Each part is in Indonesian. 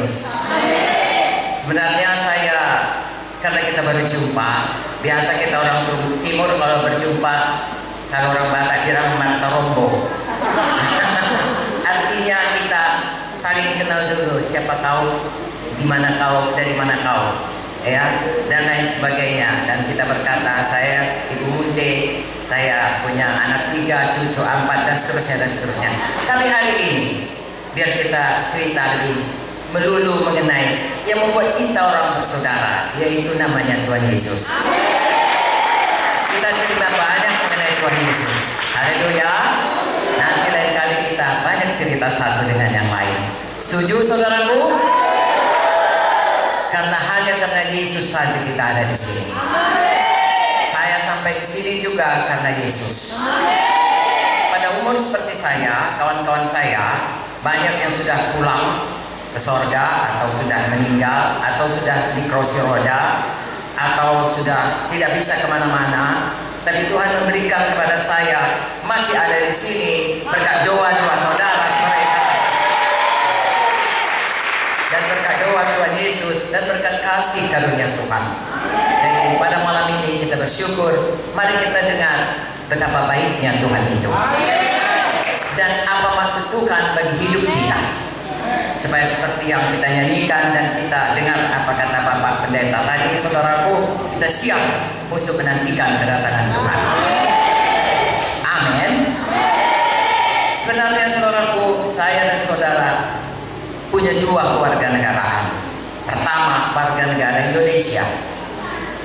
Yesus. Sebenarnya karena kita baru jumpa, biasa kita orang timur kalau berjumpa, kalau orang Batak bilang mata rombo. Artinya kita saling kenal dulu, siapa tahu di mana kau, dari mana kau, ya, dan lain sebagainya. Dan kita berkata, saya Ibu Munte, saya punya anak 3, cucu 4, dan seterusnya dan seterusnya. Tapi hari ini biar kita cerita lebih melulu mengenai yang membuat kita orang bersaudara, yaitu namanya Tuhan Yesus. Kita cerita banyak mengenai Tuhan Yesus. Haleluya. Nanti lain kali kita banyak cerita satu dengan yang lain. Setuju saudaraku? Karena hanya karena Yesus saja kita ada di sini. Saya sampai di sini juga karena Yesus. Pada umur seperti saya, kawan-kawan saya banyak yang sudah pulang ke sorga, atau sudah meninggal, atau sudah di kursi roda, atau sudah tidak bisa kemana-mana. Tapi Tuhan memberikan kepada saya masih ada di sini berkat doa-doa saudara mereka, dan berkat doa Tuhan Yesus, dan berkat kasih karunia Tuhan. Jadi pada malam ini kita bersyukur. Mari kita dengar betapa baiknya Tuhan itu, dan apa maksud Tuhan bagi hidup kita, supaya seperti yang kita nyanyikan dan kita dengar apa kata Bapak Pendeta tadi, saudaraku, kita siap untuk menantikan kedatangan Tuhan. Amin. Sebenarnya saudaraku, saya dan saudara punya 2 kewarganegaraan. Pertama, warga negara Indonesia.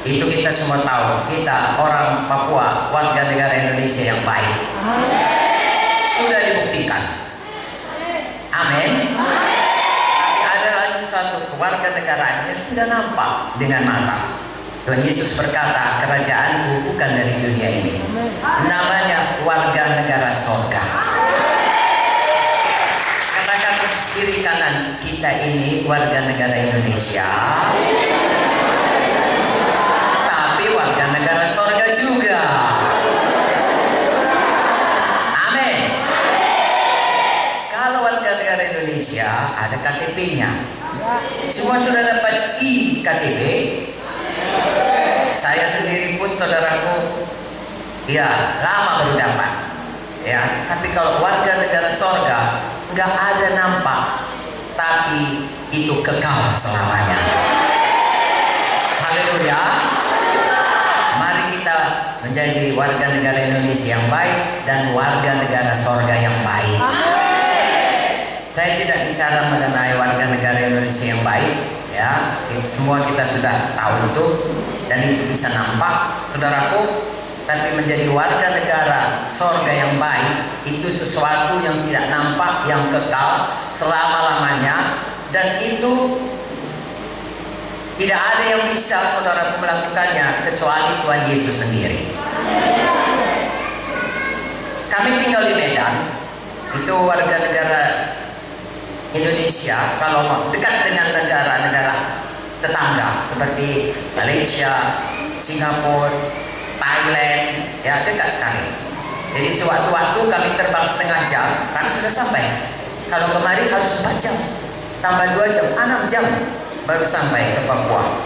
Itu kita semua tahu, kita orang Papua, warga negara Indonesia yang baik. Sudah dibuktikan. Amin. Tapi ada lagi satu kewarganegaraan yang tidak nampak dengan mata. Tuhan Yesus berkata, kerajaanku bukan dari dunia ini. Namanya warga negara sorga. Katakan kiri kanan, kita ini warga negara Indonesia, tapi warga negara sorga juga. Amin. Kalau warga negara Indonesia ada KTP-nya, semua sudah dapat IKTP. Saya sendiri pun saudaraku, ya lama baru dapat, ya. Tapi kalau warga negara sorga nggak ada nampak, tapi itu kekal selamanya. Haleluya. Mari kita menjadi warga negara Indonesia yang baik dan warga negara sorga yang baik. Saya tidak bicara mengenai warga negara Indonesia yang baik, ya. Semua kita sudah tahu itu, dan itu bisa nampak, saudaraku. Tapi menjadi warga negara sorga yang baik itu sesuatu yang tidak nampak, yang kekal selama-lamanya, dan itu tidak ada yang bisa saudaraku melakukannya kecuali Tuhan Yesus sendiri. Kami tinggal di Medan, itu warga negara Indonesia. Kalau dekat dengan negara-negara tetangga seperti Malaysia, Singapura, Thailand, ya dekat sekali. Jadi sewaktu-waktu kami terbang setengah jam, kami sudah sampai. Kalau kemari harus 4 jam, tambah 2 jam, 6 jam baru sampai ke Papua.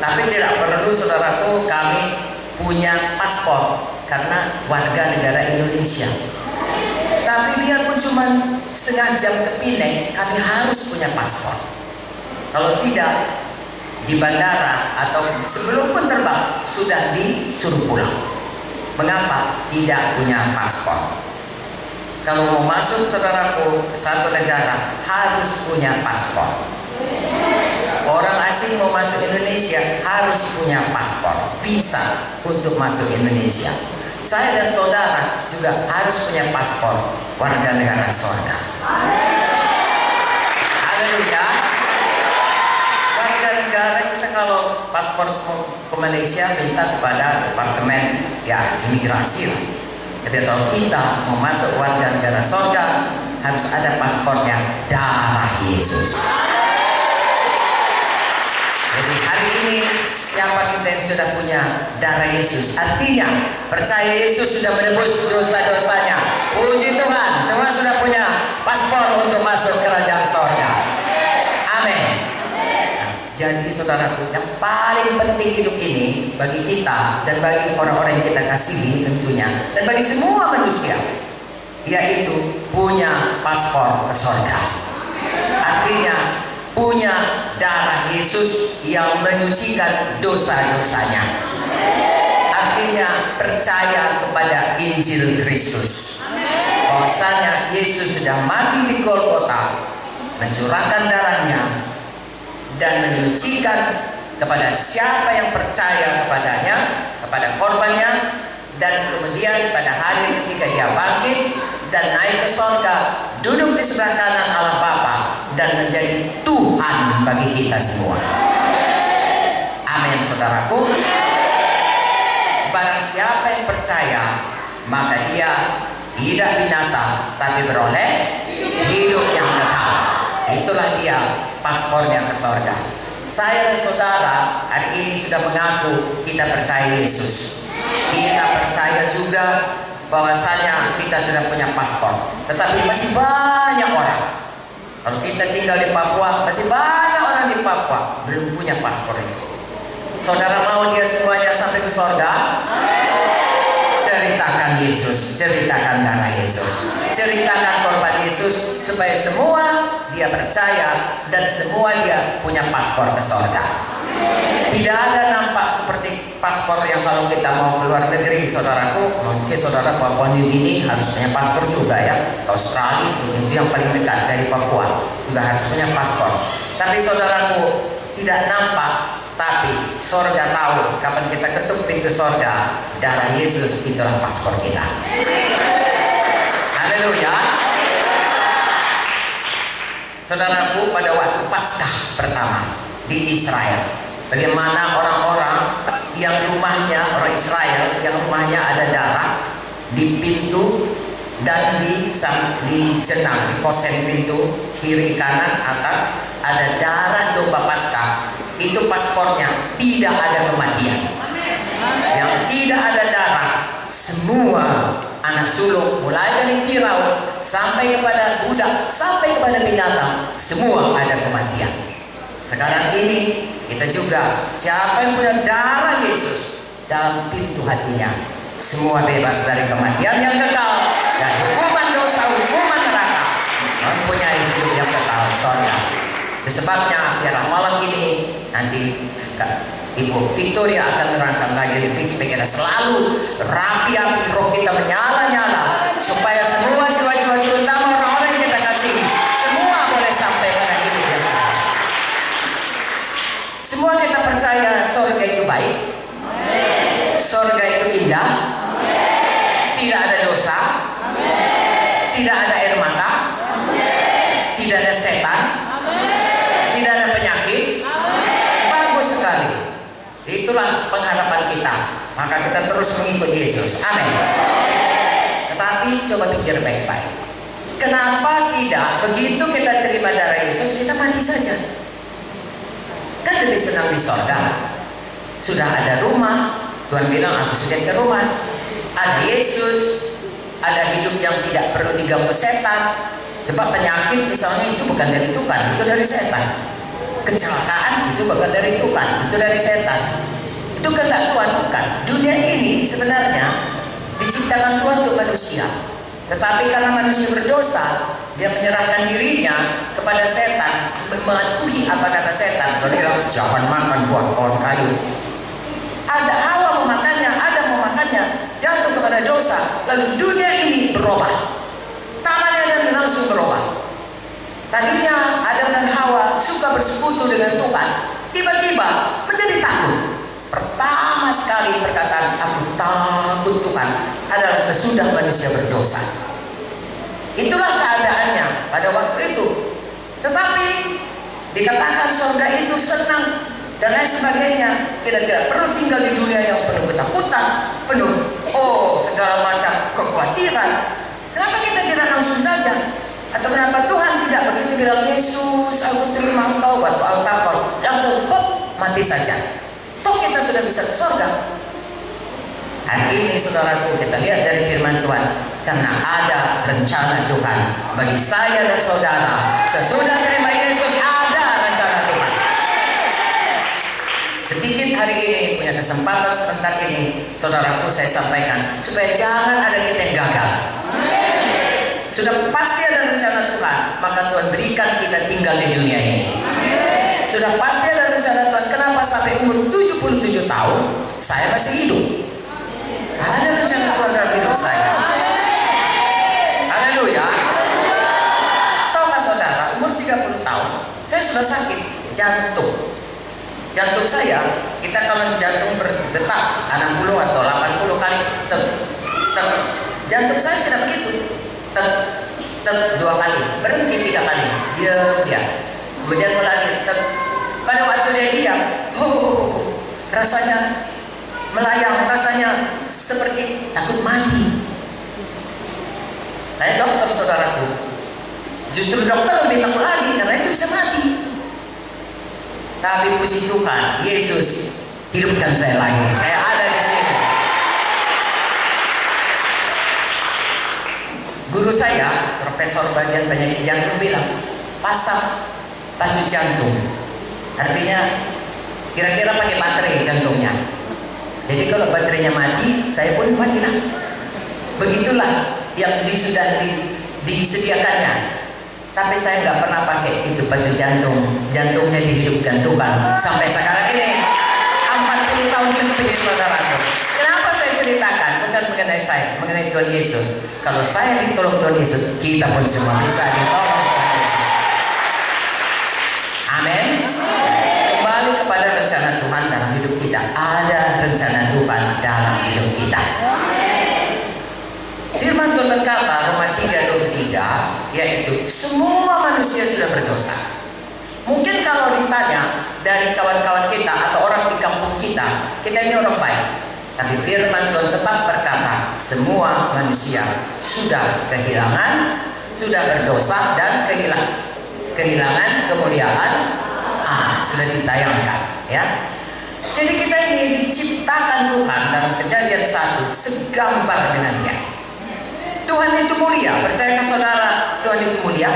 Tapi tidak perlu saudaraku kami punya paspor karena warga negara Indonesia. Tapi biarpun cuma setengah jam ke Penang, kami harus punya paspor. Kalau tidak, di bandara atau sebelum pun terbang sudah disuruh pulang. Mengapa tidak punya paspor? Kalau mau masuk saudaraku ke satu negara harus punya paspor. Orang asing mau masuk Indonesia harus punya paspor, visa untuk masuk Indonesia. Saya dan saudara juga harus punya paspor warga negara sorga. Haleluya. Warga negara kita kalau paspor ke Malaysia minta kepada departemen ya imigrasi. Jadi kalau kita mau masuk warga negara sorga harus ada paspornya darah Yesus. Jadi hari ini siapa kita yang sudah punya darah Yesus? Artinya percaya Yesus sudah menebus dosa-dosanya. Puji Tuhan, semua sudah punya paspor untuk masuk kerajaan sorga. Amin. saudaraku, yang paling penting hidup ini bagi kita dan bagi orang-orang yang kita kasihi tentunya, dan bagi semua manusia, yaitu punya paspor ke sorga. Artinya punya darah Yesus yang menyucikan dosa-dosanya. Artinya percaya kepada Injil Kristus, bahwasanya Yesus sudah mati di Golgota, mencurahkan darahnya dan menyucikan kepada siapa yang percaya kepadanya, kepada korbannya, dan kemudian pada hari ketika ia bangkit dan naik ke sorga, duduk di sebelah kanan Allah Bapa dan menjadi Tuhan bagi kita semua. Amin, saudaraku. Barang siapa yang percaya, maka dia tidak binasa, tapi beroleh hidup yang kekal. Itulah dia paspornya ke sorga. Saya dan saudara hari ini sudah mengaku kita percaya Yesus. Kita percaya juga bahwasanya kita sudah punya paspor. Tetapi masih banyak orang, kalau kita tinggal di Papua, masih banyak orang di Papua belum punya paspor itu. Saudara mau dia semuanya sampai ke sorga? Ceritakan Yesus, ceritakan darah Yesus, ceritakan korban Yesus, supaya semua dia percaya dan semua dia punya paspor ke sorga. Tidak ada nampak seperti paspor yang kalau kita mau ke luar negeri, saudaraku, mungkin saudara Papua New Guinea harus punya paspor juga ya. Australia itu yang paling dekat dari Papua juga harus punya paspor. Tapi saudaraku, tidak nampak, tapi sorga tahu kapan kita ketuk pintu sorga, darah Yesus itulah paspor kita. Haleluya. Saudaraku, pada waktu Paskah pertama di Israel, bagaimana orang-orang yang rumahnya, orang Israel yang rumahnya ada darah di pintu dan di jenang, di posen pintu kiri kanan atas ada darah domba Paskah. Itu paspornya, tidak ada kematian. Yang tidak ada darah, semua anak sulung mulai dari Firaun sampai kepada budak sampai kepada binatang, semua ada kematian. Sekarang ini kita juga, siapa yang punya darah Yesus dalam pintu hatinya, semua bebas dari kematian yang kekal dan hukuman dosa, hukuman neraka, mempunyai hidup yang kekal sorga. Itu sebabnya biarlah malam ini nanti Ibu Victoria akan menerangkan lagi lebih supaya kita selalu rapi api roh kita menyala-nyala, supaya semua jiwa-jiwa terutama orang-orang yang kita kasih semua boleh sampai pada hidup yang kekal. Semua kita percaya sorga itu baik, sorga itu indah, tidak ada dosa, tidak ada air mata, tidak ada setan, tidak ada penyakit. Bagus sekali. Itulah pengharapan kita. Maka kita terus mengikut Yesus. Amin. Tetapi coba pikir baik-baik. Kenapa tidak begitu kita terima darah Yesus, kita mati saja? Kan lebih senang di sorga. Sudah ada rumah. Tuhan bilang, aku sudah ke rumah. Ada Yesus. Ada hidup yang tidak perlu diganggu setan. Sebab penyakit misalnya itu bukan dari Tuhan, itu dari setan. Kecelakaan itu bukan dari Tuhan, itu dari setan. Itu kehendak Tuhan bukan. Dunia ini sebenarnya diciptakan Tuhan untuk manusia. Tetapi karena manusia berdosa, dia menyerahkan dirinya kepada setan, mematuhi apa kata setan. Dia bilang, jangan makan buah pohon kayu. Ada Hawa memakannya, Adam memakannya, jatuh kepada dosa. Lalu dunia ini berubah. Tangannya dan langsung berubah. Tadinya Adam dan Hawa suka bersekutu dengan Tuhan, tiba-tiba menjadi takut. Pertama sekali perkataan aku takut Tuhan adalah sesudah manusia berdosa. Itulah keadaannya pada waktu itu. Tetapi dikatakan surga itu senang dan lain sebagainya. Kita tidak perlu tinggal di dunia yang penuh ketakutan, penuh segala macam kekhawatiran. Kenapa kita tidak langsung saja? Atau kenapa Tuhan tidak begitu bilang, Yesus, aku terima engkau waktu Al-Taqor, langsung mati saja? Toh kita sudah bisa ke surga. Hari ini saudaraku, kita lihat dari firman Tuhan, karena ada rencana Tuhan bagi saya dan saudara. Sesudah terima Yesus ada rencana Tuhan. sedikit hari ini punya kesempatan sebentar ini, saudaraku, saya sampaikan supaya jangan ada kita yang gagal. Sudah pasti ada rencana Tuhan, maka Tuhan berikan kita tinggal di dunia ini. Sudah pasti ada rencana Tuhan. Kenapa sampai umur 77 tahun saya masih hidup? Ada rencana Tuhan dalam hidup saya. Haleluya. Tahukah saudara, umur 30 tahun saya sudah sakit jantung. Jantung saya, kita kalau jantung berdetak 60 atau 80 kali tek, tek. Jantung saya tidak begitu. Tek, tek 2 kali, berhenti 3 kali. Dia. Kemudian lagi tek. Pada waktu dia diam, rasanya melayang, rasanya seperti takut mati. Saya dokter, saudaraku. Justru dokter lebih takut lagi karena itu bisa mati. Tapi puji Tuhan, Yesus hidupkan saya lagi. Saya ada di sini. Guru saya, profesor bagian penyakit jantung bilang, pasang pacu jantung. Artinya kira-kira pakai baterai jantungnya. Jadi kalau baterainya mati, saya pun matilah. Begitulah yang sudah disediakannya. Tapi saya nggak pernah pakai itu pacu jantung. Jantungnya dihidupkan Tuhan sampai sekarang ini 40 tahun lebih, saudaraku. Kenapa saya ceritakan? Bukan mengenai saya, mengenai Tuhan Yesus. Kalau saya ditolong Tuhan Yesus, kita pun semua bisa ditolong Tuhan Yesus. Amin. Kembali kepada rencana Tuhan dalam hidup kita. Ada rencana Tuhan dalam hidup kita. Firman Tuhan berkata, Roma 3:23, yaitu semua manusia sudah berdosa. Mungkin kalau ditanya dari kawan-kawan kita atau orang di kampung kita ini orang baik. Tapi firman Tuhan tetap berkata, semua manusia sudah sudah berdosa dan kehilangan kemuliaan. Sudah ditayangkan, ya. Jadi kita ini diciptakan Tuhan dalam Kejadian 1 segambar dengan Dia. Tuhan itu mulia, percayakah saudara Tuhan itu mulia?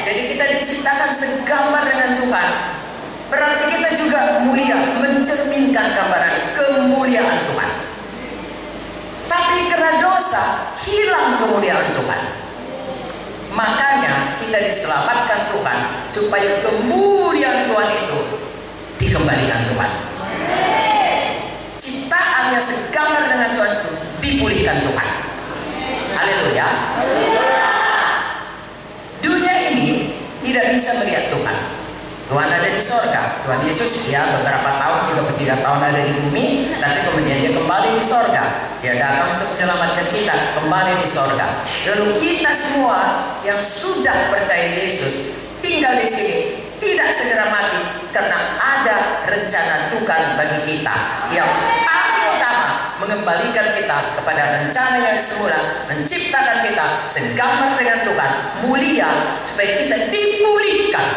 Jadi kita diciptakan segambar dengan Tuhan. Berarti kita juga mulia, mencerminkan gambaran kemuliaan Tuhan. Tapi karena dosa, hilang kemuliaan Tuhan. Makanya kita diselamatkan Tuhan supaya kemuliaan Tuhan itu dikembalikan Tuhan. Ciptaan yang segambar dengan Tuhan itu dipulihkan Tuhan. Haleluya. Dunia ini tidak bisa melihat Tuhan. Tuhan ada di sorga. Tuhan Yesus beberapa tahun, 33 tahun ada di bumi, tapi kemudian dia kembali di sorga. Dia datang untuk menyelamatkan kita, kembali di sorga. Lalu kita semua yang sudah percaya Yesus tinggal di sini tidak segera mati karena ada rencana Tuhan bagi kita yang paling utama, mengembalikan kita kepada rencana yang semula, menciptakan kita segambar dengan Tuhan, mulia supaya kita dipulihkan.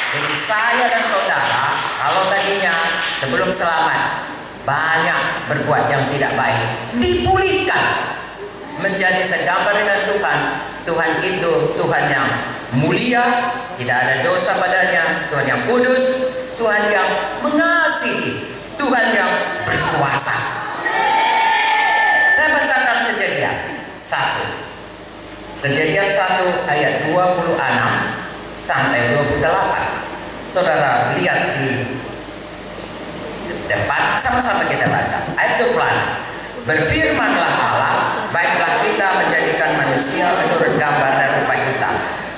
Jadi saya dan saudara, kalau tadinya sebelum selamat banyak berbuat yang tidak baik, dipulihkan menjadi segambar dengan Tuhan. Tuhan itu Tuhan yang mulia, tidak ada dosa padanya, Tuhan yang kudus, Tuhan yang mengasihi, Tuhan yang berkuasa. Saya bacakan Kejadian 1. Kejadian 1 ayat 26 sampai 28. Saudara lihat di depan, sama-sama kita baca. Ayat 20. Berfirmanlah Allah, baiklah kita menjadikan manusia menurut gambar dan rupa kita,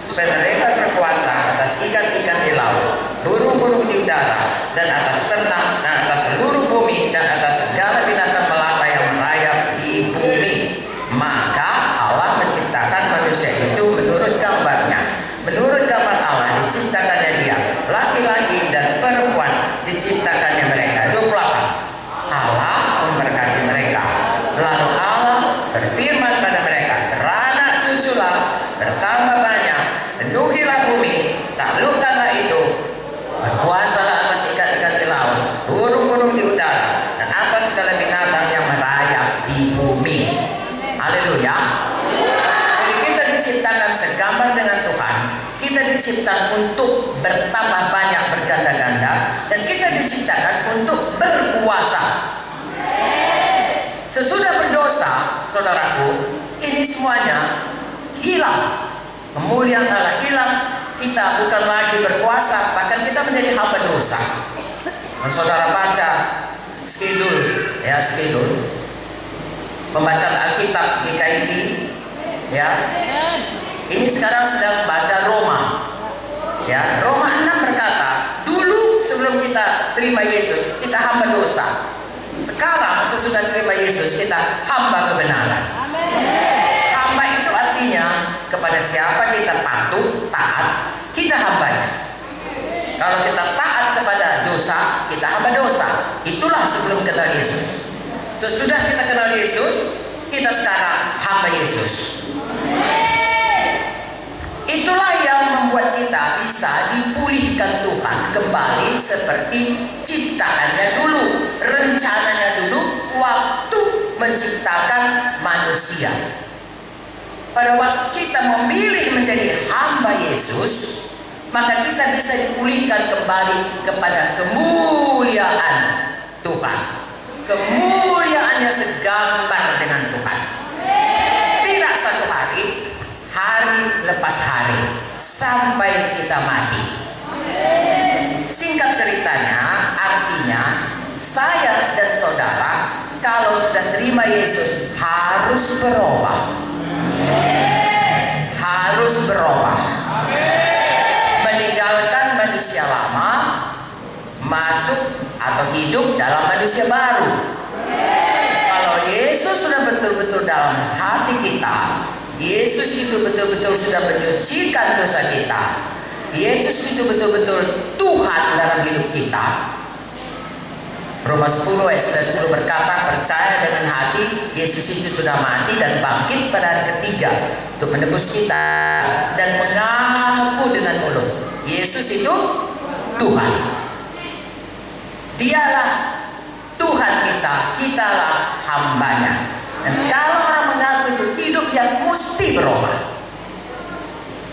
supaya mereka berkuasa atas ikan-ikan di laut, burung-burung di udara, dan atas ternak, dan atas seluruh bumi, dan atas segala binatang melata yang merayap di bumi. Maka Allah menciptakan manusia itu menurut gambarnya. Menurut gambar Allah diciptakannya dia, laki-laki dan perempuan diciptakannya mereka. 28. Allah memberkati mereka. Lalu Allah berfirman pada mereka, beranak cuculah, bertambah banyak, penuhilah bumi, taklukkanlah itu, berkuasalah atas ikan-ikan di laut, diciptakan untuk bertambah banyak, berganda-ganda, dan kita diciptakan untuk berkuasa. Sesudah berdosa, saudaraku, ini semuanya hilang. Kemuliaan Allah hilang, kita bukan lagi berkuasa, bahkan kita menjadi hamba dosa. Dan saudara baca skedul pembacaan Alkitab GKI, ya. Ini sekarang sedang baca Roma. Ya, Roma 6 berkata, dulu sebelum kita terima Yesus, kita hamba dosa. Sekarang sesudah terima Yesus, kita hamba kebenaran. Hamba itu artinya kepada siapa kita patuh, taat, kita hambanya. Kalau kita taat kepada dosa, kita hamba dosa. Itulah sebelum kenal Yesus. Sesudah kita kenal Yesus, kita sekarang hamba Yesus. Itulah yang membuat kita bisa dipulihkan Tuhan kembali seperti ciptaannya dulu, rencananya dulu waktu menciptakan manusia. Pada waktu kita memilih menjadi hamba Yesus, maka kita bisa dipulihkan kembali kepada kemuliaan Tuhan. Kemuliaannya segambar dengan Tuhan. Tidak satu hari, hari lepas hari, sampai kita mati. Singkat ceritanya, artinya saya dan saudara kalau sudah terima Yesus harus berubah. Harus berubah. Meninggalkan manusia lama, masuk atau hidup dalam manusia baru. Kalau Yesus sudah betul-betul dalam hati kita, Yesus itu betul-betul sudah menyucikan dosa kita, Yesus itu betul-betul Tuhan dalam hidup kita. Roma 10 ayat 10 berkata, percaya dengan hati Yesus itu sudah mati dan bangkit pada hari ketiga untuk menebus kita, dan mengaku dengan mulut Yesus itu Tuhan. Dialah Tuhan kita, kitalah hambanya. Dan kalau orang mengaku itu hidup yang mesti berubah.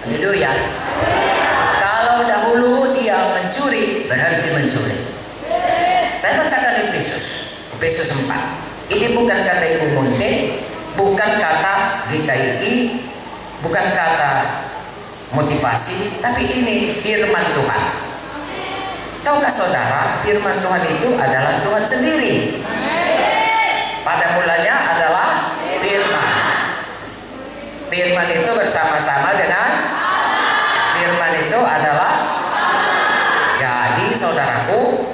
Haleluya. Kalau dahulu dia mencuri, berhenti mencuri. Saya bacakan Efesus 4. Ini bukan kata Ibu Munte, bukan kata GKI, bukan kata motivasi, tapi ini firman Tuhan. Tahukah saudara, firman Tuhan itu adalah Tuhan sendiri. Pada mulanya adalah firman. Firman itu bersama-sama dengan firman itu adalah. Jadi saudaraku,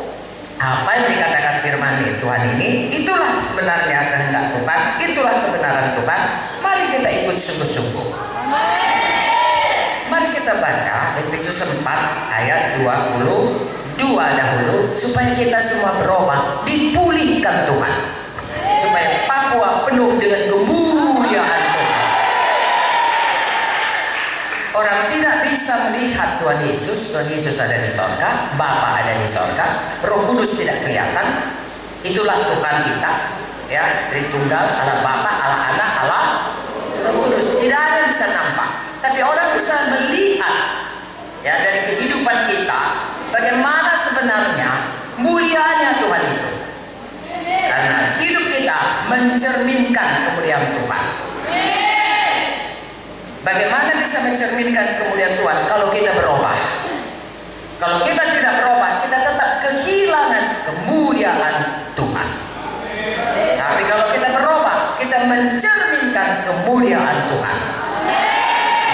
apa yang dikatakan firman Tuhan ini, itulah sebenarnya kehendak Tuhan, itulah kebenaran Tuhan. Mari kita ikut sungguh-sungguh. Mari kita baca Efesus 4 ayat 22 dahulu, supaya kita semua berubah, dipulihkan Tuhan, supaya Papua penuh dengan kemuliaan Tuhan. Orang tidak bisa melihat Tuhan Yesus. Tuhan Yesus ada di sorga, Bapa ada di sorga, Roh Kudus tidak kelihatan. Itulah Tuhan kita, ya, Tritunggal, Allah Bapa, Allah Anak, Allah Roh Kudus. Tidak ada yang bisa nampak, tapi orang bisa melihat, ya, dari kehidupan kita bagaimana sebenarnya mulianya Tuhan itu. Karena hidup kita mencerminkan kemuliaan Tuhan. Bagaimana bisa mencerminkan kemuliaan Tuhan kalau kita berubah? Kalau kita tidak berubah, kita tetap kehilangan kemuliaan Tuhan. Tapi kalau kita berubah, kita mencerminkan kemuliaan Tuhan.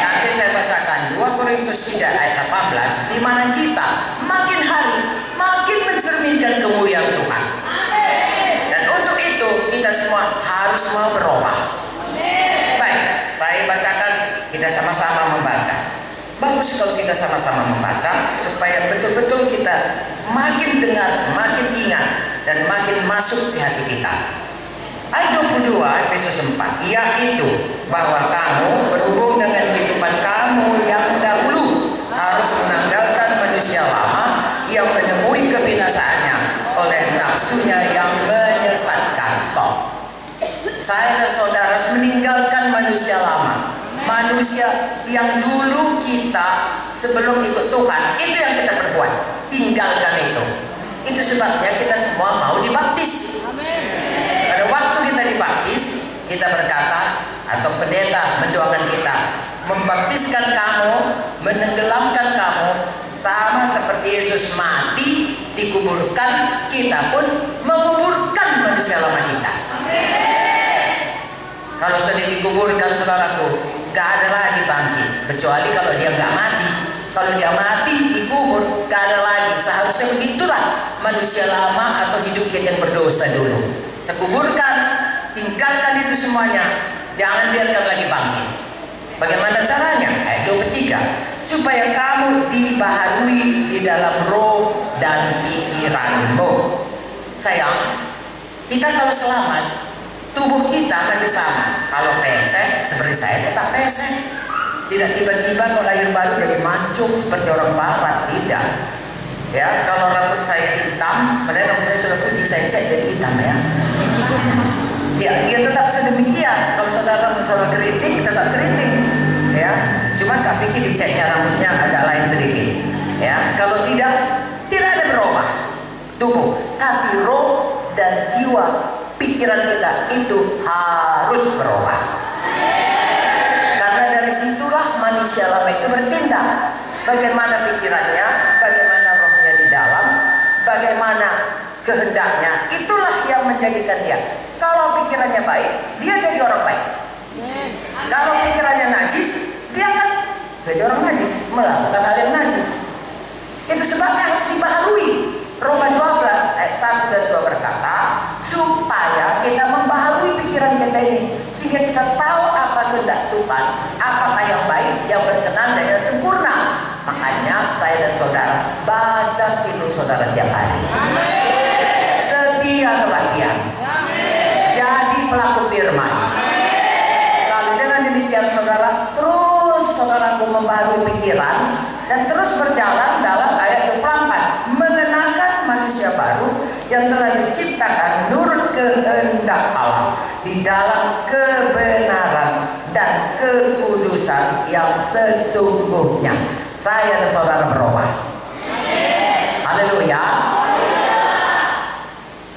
Nanti saya bacakan 2 Korintus 3 ayat 18, di mana kita makin hari makin mencerminkan kemuliaan Tuhan. Dan untuk itu kita semua harus mau berubah. Baik, saya bacakan, kita sama-sama membaca. Bagus kalau kita sama-sama membaca, supaya betul-betul kita makin dengar, makin ingat, dan makin masuk di hati kita. Ayat 22 Efesus 4, yaitu bahwa kamu berhubung dengan kehidupan kamu yang dahulu harus menanggalkan manusia lama yang menemui kebinasaannya oleh nafsunya yang menyesatkan. Stop. Saya dan saudara harus meninggalkan manusia lama, manusia yang dulu kita sebelum ikut Tuhan, itu yang kita perbuat. Tinggalkan itu. Itu sebabnya kita semua mau dibaptis. Pada waktu kita dibaptis, kita berkata, atau pendeta mendoakan kita, membaptiskan kamu, menenggelamkan kamu, sama seperti Yesus mati, dikuburkan, kita pun menguburkan manusia lama kita. Kalau sudah dikuburkan, saudaraku, gak ada lagi bangkit, kecuali kalau dia gak mati. Kalau dia mati, dikubur, gak ada lagi. Seharusnya begitulah manusia lama atau hidup kita yang berdosa dulu. Kita kuburkan, tinggalkan itu semuanya, jangan biarkan lagi bangkit. Bagaimana caranya? Ayat 23, supaya kamu dibaharui di dalam roh dan pikiranmu. Sayang, kita kalau selamat, tubuh kita masih sama. Kalau pesek, seperti saya tetap pesek. Tidak tiba-tiba kalau lahir baru jadi mancung seperti orang barat. Tidak. Ya, kalau rambut saya hitam, sebenarnya rambut saya sudah putih, saya cek jadi hitam ya. Ya, dia tetap sedemikian. Kalau saudara keriting, tetap keriting. Ya, cuma Kak Vicky diceknya rambutnya agak lain sedikit. Ya, kalau tidak ada berubah tubuh, tapi roh dan jiwa, pikiran kita itu harus berubah. Karena dari situlah manusia lama itu bertindak. Bagaimana pikirannya, bagaimana rohnya di dalam, bagaimana kehendaknya, itulah yang menjadikan dia. Kalau pikirannya baik, dia jadi orang baik. Kalau pikirannya najis, dia akan jadi orang najis, melakukan hal yang najis. Itu sebabnya harus dibaharui. Roma 12 ayat 1 dan 2 berkata, supaya kita membaharui pikiran kita ini, sehingga kita tahu apa kehendak Tuhan, apakah yang baik, yang berkenan dan yang sempurna. Makanya saya dan saudara baca skripsi saudara tiap hari. Setia kebaktian. Jadi pelaku firman. Lalu dengan demikian saudara, terus saudaraku membaharui pikiran dan terus berjalan dalam ayat 24, mengenalkan manusia baru yang telah diciptakan menurut kehendak Allah di dalam kebenaran dan kekudusan yang sesungguhnya. Saya dan saudara berubah. Haleluya.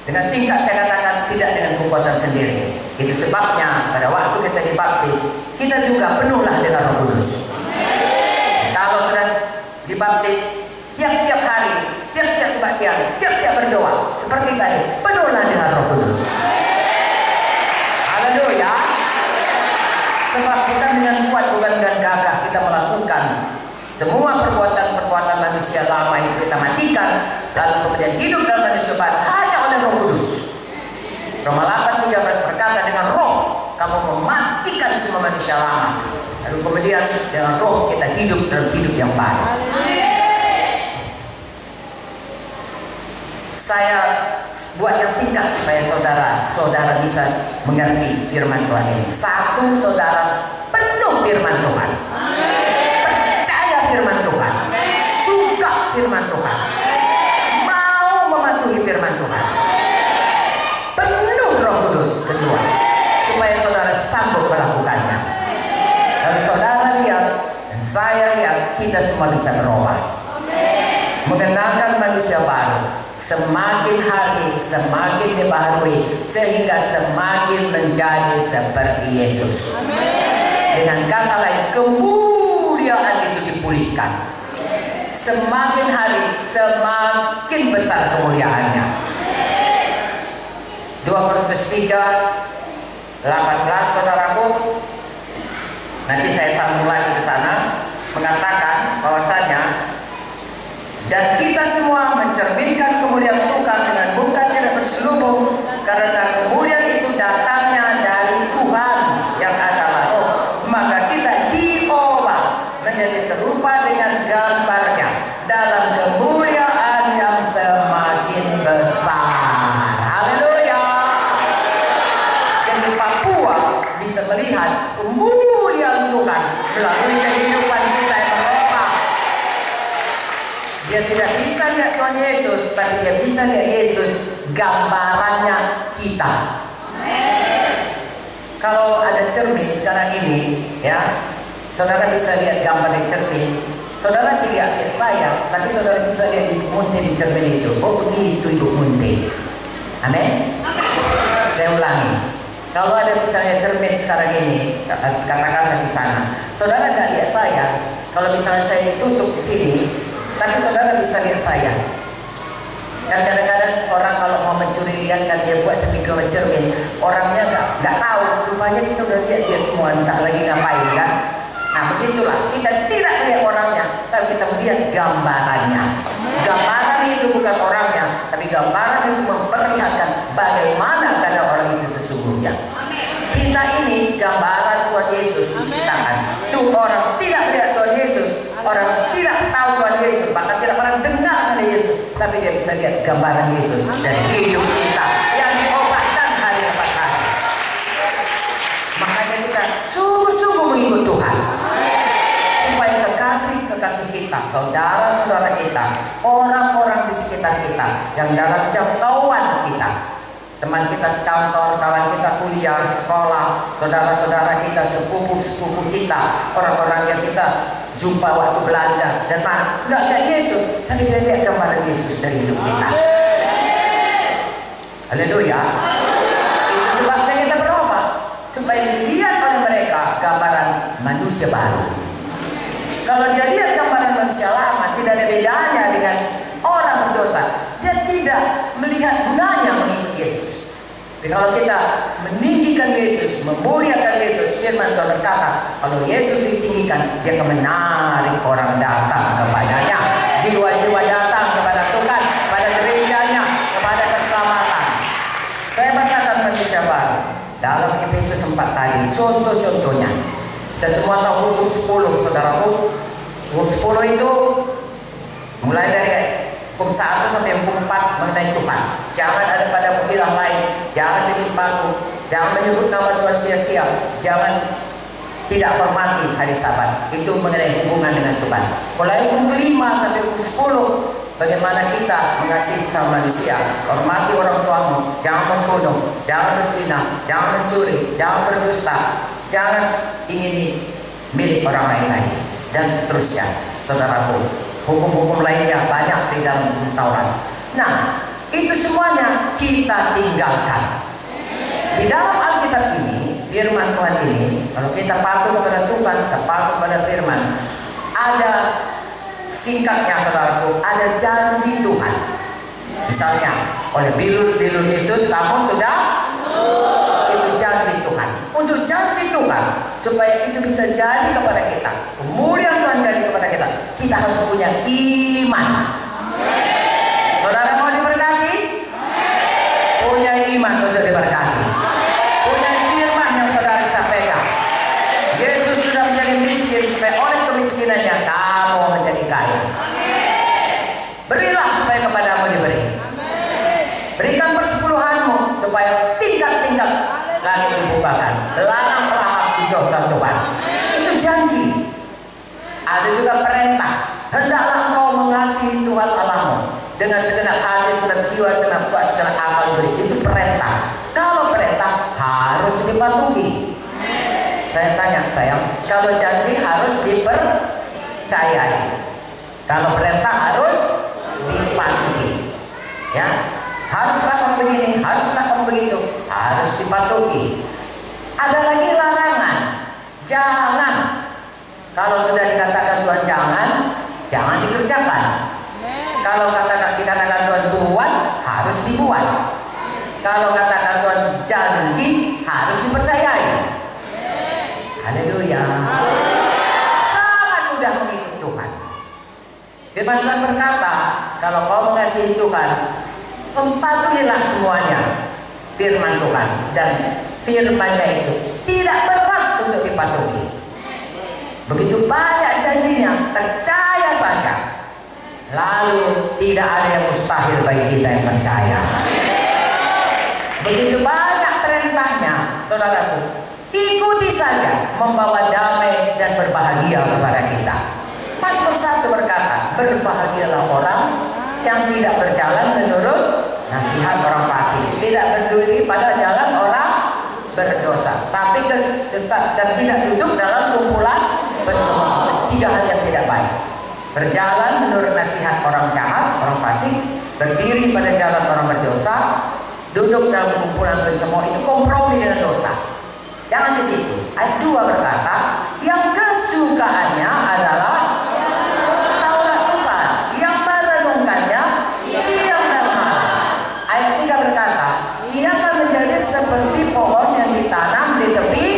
Dengan singkat saya katakan, tidak dengan kekuatan sendiri. Itu sebabnya pada waktu kita dibaptis, kita juga penuhlah dengan Roh Kudus. Kalau sudah dibaptis, tiap-tiap hari, tiap-tiap kebaktian, tiap-tiap berdoa, seperti tadi, penuhlah dengan Roh Kudus. Haleluya. Sebab kita dengan kuat, bukan dengan gagah, kita melakukan semua perbuatan-perbuatan manusia lama itu kita matikan, lalu kemudian hidup dalam manusia baru hanya oleh Roh Kudus. Roma 8:13 berkata, dengan roh kamu mematikan semua manusia lama, lalu kemudian dengan roh kita hidup dalam hidup yang baru. Saya buat yang singkat supaya saudara bisa mengerti firman Tuhan ini. Satu, saudara penuh firman Tuhan, percaya firman Tuhan, suka firman Tuhan, mau mematuhi firman Tuhan, penuh Roh Kudus. Kedua, supaya saudara sanggup melakukannya. Dan saudara lihat dan saya lihat, kita semua bisa berubah, mengenalkan manusia baru. Semakin hari semakin dibaharui, sehingga semakin menjadi seperti Yesus. Dengan kata lain, kemuliaan itu dipulihkan. Semakin hari semakin besar kemuliaannya. 2 Korintus 3:18 saudaraku, nanti saya sambung lagi ke sana, mengatakan bahwasanya dan kita semua mencerminkan kemuliaan Tuhan dengan mukanya dan berselubung, karena kemuliaan itu datangnya dari Tuhan yang adalah Roh. Maka kita diolah menjadi serupa dengan gambarnya dalam kemuliaan yang semakin besar. Haleluya. Jadi Papua bisa melihat kemuliaan Tuhan melalui kehidupan kita yang berubah. Dia tidak bisa lihat Tuhan Yesus, tapi dia bisa lihat Yesus gambarannya kita. Kalau ada cermin sekarang ini, ya, saudara bisa lihat gambar di cermin. Saudara tidak lihat saya, tapi saudara bisa lihat Ibu Munte di cermin itu. Oh begitu Ibu Munte. Amin. Saya ulangi. Kalau ada misalnya cermin sekarang ini, katakanlah di sana, saudara nggak lihat saya. Kalau misalnya saya ditutup di sini, tapi saudara bisa lihat saya. Dan kadang-kadang orang kalau mau mencuri lihat dan dia buat seminggu cermin, orangnya nggak tahu. Rupanya kita udah lihat dia semua, entah lagi ngapain kan. Nah begitulah, kita tidak melihat orangnya, tapi kita melihat gambarannya. Gambaran itu bukan orangnya, tapi gambaran itu memperlihatkan bagaimana keadaan orang itu sesungguhnya. Kita ini gambaran Tuhan Yesus diciptakan. Tuh orang tidak melihat Tuhan Yesus, orang tidak tahu Tuhan Yesus, bahkan tidak pernah dengar ada Yesus, tapi dia bisa lihat gambaran Yesus dari hidup kita yang diobatkan hari lepas hari. Makanya kita sungguh-sungguh mengikut Tuhan, supaya kekasih kita, saudara-saudara kita, orang-orang di sekitar kita, yang dalam jangkauan kita, teman kita sekantor, kawan kita kuliah, sekolah, saudara-saudara kita, sepupu-sepupu kita, orang-orang yang kita jumpa waktu belajar, dan nggak lihat Yesus, tapi dia lihat gambaran Yesus dari hidup kita. Haleluya. Itu sebabnya kita berdoa supaya dilihat oleh mereka gambaran manusia baru. Kalau dia lihat gambaran manusia lama, tidak ada bedanya dengan orang berdosa. Dia tidak melihat gunanya mengikut Yesus. Tapi kalau kita meninggikan Yesus, memuliakan Yesus, firman Tuhan berkata, kalau Yesus ditinggikan, dia akan menarik orang datang kepadanya. Jiwa-jiwa datang kepada Tuhan, kepada gerejanya, kepada keselamatan. Saya bacakan manusia baru dalam Efesus 4 tadi, contoh-contohnya. Kita semua tahu hukum 10, saudaraku. Hukum 10 itu mulai dari hukum 1 sampai hukum 4 mengenai Tuhan. Jangan ada padamu ilah lain, jangan bikin paku, jangan menyebut nama Tuhan sia-sia, jangan tidak hormati hari Sabat. Itu mengenai hubungan dengan Tuhan. Mulai hukum 5 sampai hukum 10, bagaimana kita mengasihi sama manusia. Hormati orang tuamu, jangan membunuh, jangan berzina, jangan mencuri, jangan berdusta, jangan ingini milik orang lain lagi, dan seterusnya. Saudaraku, hukum-hukum lainnya banyak di dalam hukum Taurat. Nah, itu semuanya kita tinggalkan. Di dalam Alkitab ini, firman Tuhan ini, kalau kita patuh kepada Tuhan, kita patuh pada firman, ada singkatnya saudaraku, ada janji Tuhan. Misalnya, oleh bilur-bilur Yesus, kamu sudah itu janji Tuhan. Untuk janji Tuhan, supaya itu bisa jadi kepada kita, kemudian Tuhan jadi kepada kita, kita harus punya iman. Saudara mau diberkati? Punya iman untuk diberkati. Punya firman yang saudara sampaikan. Yesus sudah menjadi miskin supaya oleh kemiskinannya kamu menjadi kaya. Berilah supaya kepadamu diberi. Berikan persepuluhanmu supaya tingkat-tingkat langit dibukakan, larang pelahap dijauhkan Tuhan. Itu janji. Ada juga perintah, hendaklah engkau mengasihi Tuhan Allahmu dengan segenap hati, segenap jiwa, segenap kuat, segenap akal beri. Itu perintah. Kalau perintah harus dipatuhi. Saya tanya sayang, kalau janji harus dipercayai, kalau perintah harus dipatuhi. Ya, haruslah kamu begini, haruslah kamu begitu, harus dipatuhi. Ada lagi larangan, jangan. Kalau sudah dikatakan Tuhan jangan dikerjakan. Kalau dikatakan Tuhan buat, harus dibuat. Kalau katakan Tuhan janji, harus dipercayai. Haleluya. Sangat mudah mengikut Tuhan. Firman Tuhan berkata, kalau kau mengasihi Tuhan, patuhilah semuanya firman Tuhan, dan firman-Nya itu tidak berat untuk dipatuhi. Begitu banyak janjinya, percaya saja. Lalu tidak ada yang mustahil bagi kita yang percaya. Begitu banyak perintahnya, saudaraku, ikuti saja, membawa damai dan berbahagia kepada kita. Mazmur 1 berkata, berbahagialah orang yang tidak berjalan menurut nasihat orang fasik, tidak berdiri pada jalan orang berdosa, tapi dan tidak duduk dalam kumpulan pencemooh. 3 hal yang tidak baik. berjalan menurut nasihat orang jahat, orang fasik, berdiri pada jalan orang berdosa, duduk dalam kumpulan pencemooh, itu kompromi dengan dosa. Jangan di situ. Ayat 2 berkata, yang kesukaannya adalah Taurat Tuhan, yang merenungkannya siang dan malam. Ayat 3 berkata, ia akan menjadi seperti pohon yang ditanam di tepi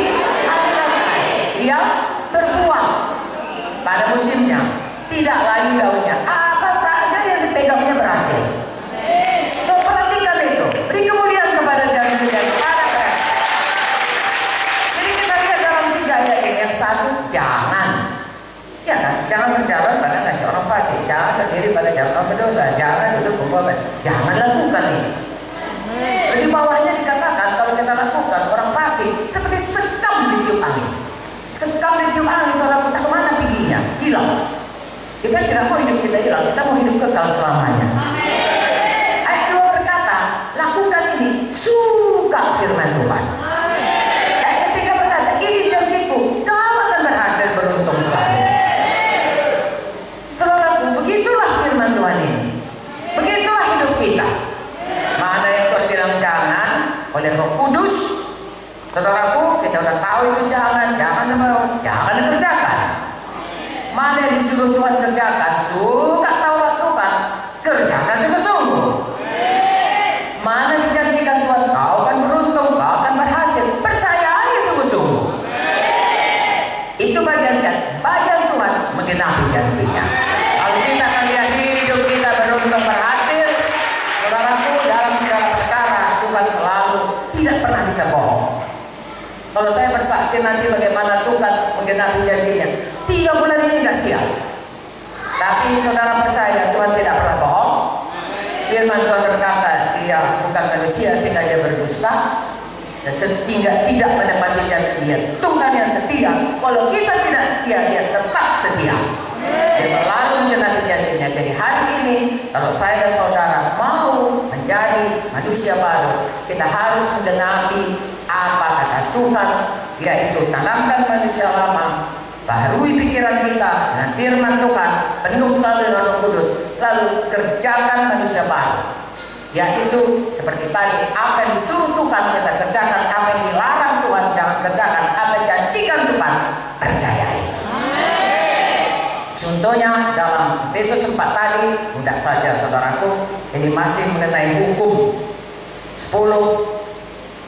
aliran, yang berbuah pada musimnya, tidak layu daunnya, apa saja yang dipegangnya berhasil. Perhatikan itu, beri kemuliaan kepada jalan sejati. Jadi kita lihat dalam 3 ayat ini, yang satu, jangan, ya kan, jangan berjalan pada nasihat orang fasik, jangan berdiri pada jalan orang berdosa, jangan duduk kumpulan, jangan lakukan ini. Di bawahnya dikatakan kalau kita lakukan, orang fasik seperti sekam di tiup angin. Sekam di tiup angin, saudara, kita kemana perginya? Hilang. Kita tidak mau hidup kita hilang, kita mau hidup kekal selamanya. Ayat 2 berkata, lakukan ini, suka firman Tuhan. Ayat 3 berkata, ini janjiku, kau akan berhasil, beruntung selalu. Saudaraku, begitulah firman Tuhan ini. Begitulah hidup kita. Mana yang Tuhan bilang jangan oleh Roh Kudus, saudaraku, kita udah tahu itu jangan dikerjakan. Mana yang disuruh Tuhan kerjakan, suka Taurat Tuhan, kerjakan sungguh-sungguh. Mana dijanjikan Tuhan, kau akan beruntung, kau akan berhasil, percayai sungguh-sungguh. Itu bagian Tuhan menggenapi janjinya. Kalau kita akan lihat hidup kita beruntung, berhasil, saudaraku, dalam segala perkara Tuhan selalu tidak pernah bisa bohong. Kalau saya bersaksi nanti bagaimana Tuhan menggenapi janjinya, 3 bulan ini nggak siap. Tapi saudara percaya Tuhan tidak pernah bohong. Firman Tuhan berkata, dia bukan manusia sehingga dia berdusta, dan sehingga tidak menepati janji dia. Tuhan yang setia, kalau kita tidak setia, dia tetap setia. Dia selalu menggenapi janjinya. Jadi hari ini, kalau saya dan saudara mau menjadi manusia baru, kita harus menggenapi apa kata Tuhan, yaitu tanamkan manusia lama, baharui pikiran kita dengan firman Tuhan, penuh selalu dengan Roh Kudus, lalu kerjakan manusia baru, yaitu seperti tadi, apa yang disuruh Tuhan kita kerjakan, apa yang dilarang Tuhan jangan kerjakan, apa yang janjikan Tuhan percayai. Contohnya dalam Efesus 4 tadi, mudah saja saudaraku, ini masih mengenai hukum 10.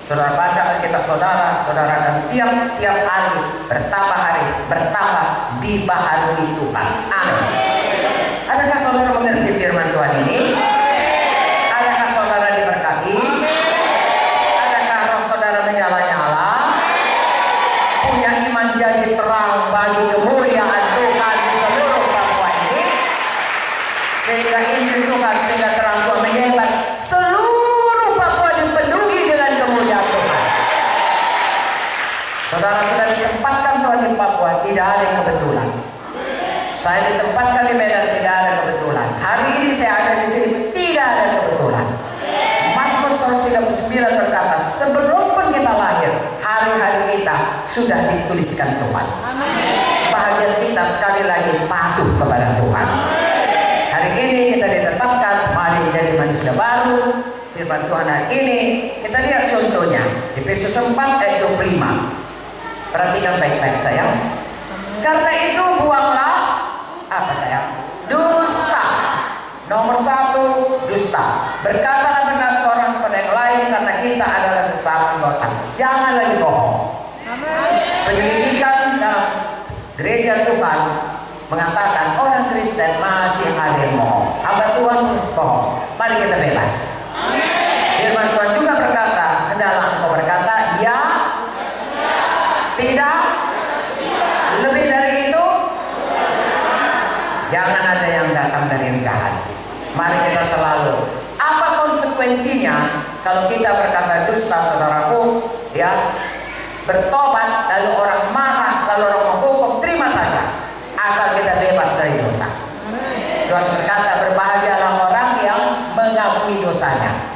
Saudara baca Alkitab saudara akan tiap-tiap hari bertambah dibaharui Tuhan. Amin. Adakah saudara mengerti firman Tuhan ini? Adakah saudara diberkati? Adakah roh saudara menyala-nyala? Punya iman jadi terang bagi kemuliaan Tuhan di seluruh Papua ini, sehingga Injil Tuhan, sehingga terang Tuhan menyebar seluruh Papua dipenuhi dengan kemuliaan Tuhan. Saudara sudah ditempatkan Tuhan di Papua, tidak ada yang kebetulan. Saya ditempatkan di Medan, tidak ada kebetulan. Hari ini saya ada di sini, tidak ada kebetulan. Mazmur 139 berkata, sebelum pun kita lahir, hari-hari kita sudah dituliskan Tuhan. Bahagia kita sekali lagi patuh kepada Tuhan. Hari ini kita ditetapkan, mari menjadi manusia baru. Firman Tuhan hari ini kita lihat contohnya di Efesus 4 ayat 25. Perhatikan baik-baik sayang. Karena itu buanglah apa sayang? Dusta. Nomor 1, dusta. Berkatalah benar seorang kepada yang lain karena kita adalah sesama anggota. Jangan lagi bohong. Penyelidikan dalam gereja Tuhan mengatakan orang Kristen masih ada yang bohong. Hamba Tuhan terus bohong. Mari kita bebas. Firman Tuhan juga berkata, hendaklah engkau berkata, ya, tidak, lebih dari itu, jangan ada yang datang dari yang jahat. Mari kita selalu, apa konsekuensinya kalau kita berkata dusta, saudaraku, ya, bertobat, lalu orang marah, lalu orang menghukum, terima saja, asal kita bebas dari dosa. Tuhan berkata, berbahagialah orang yang mengakui dosanya.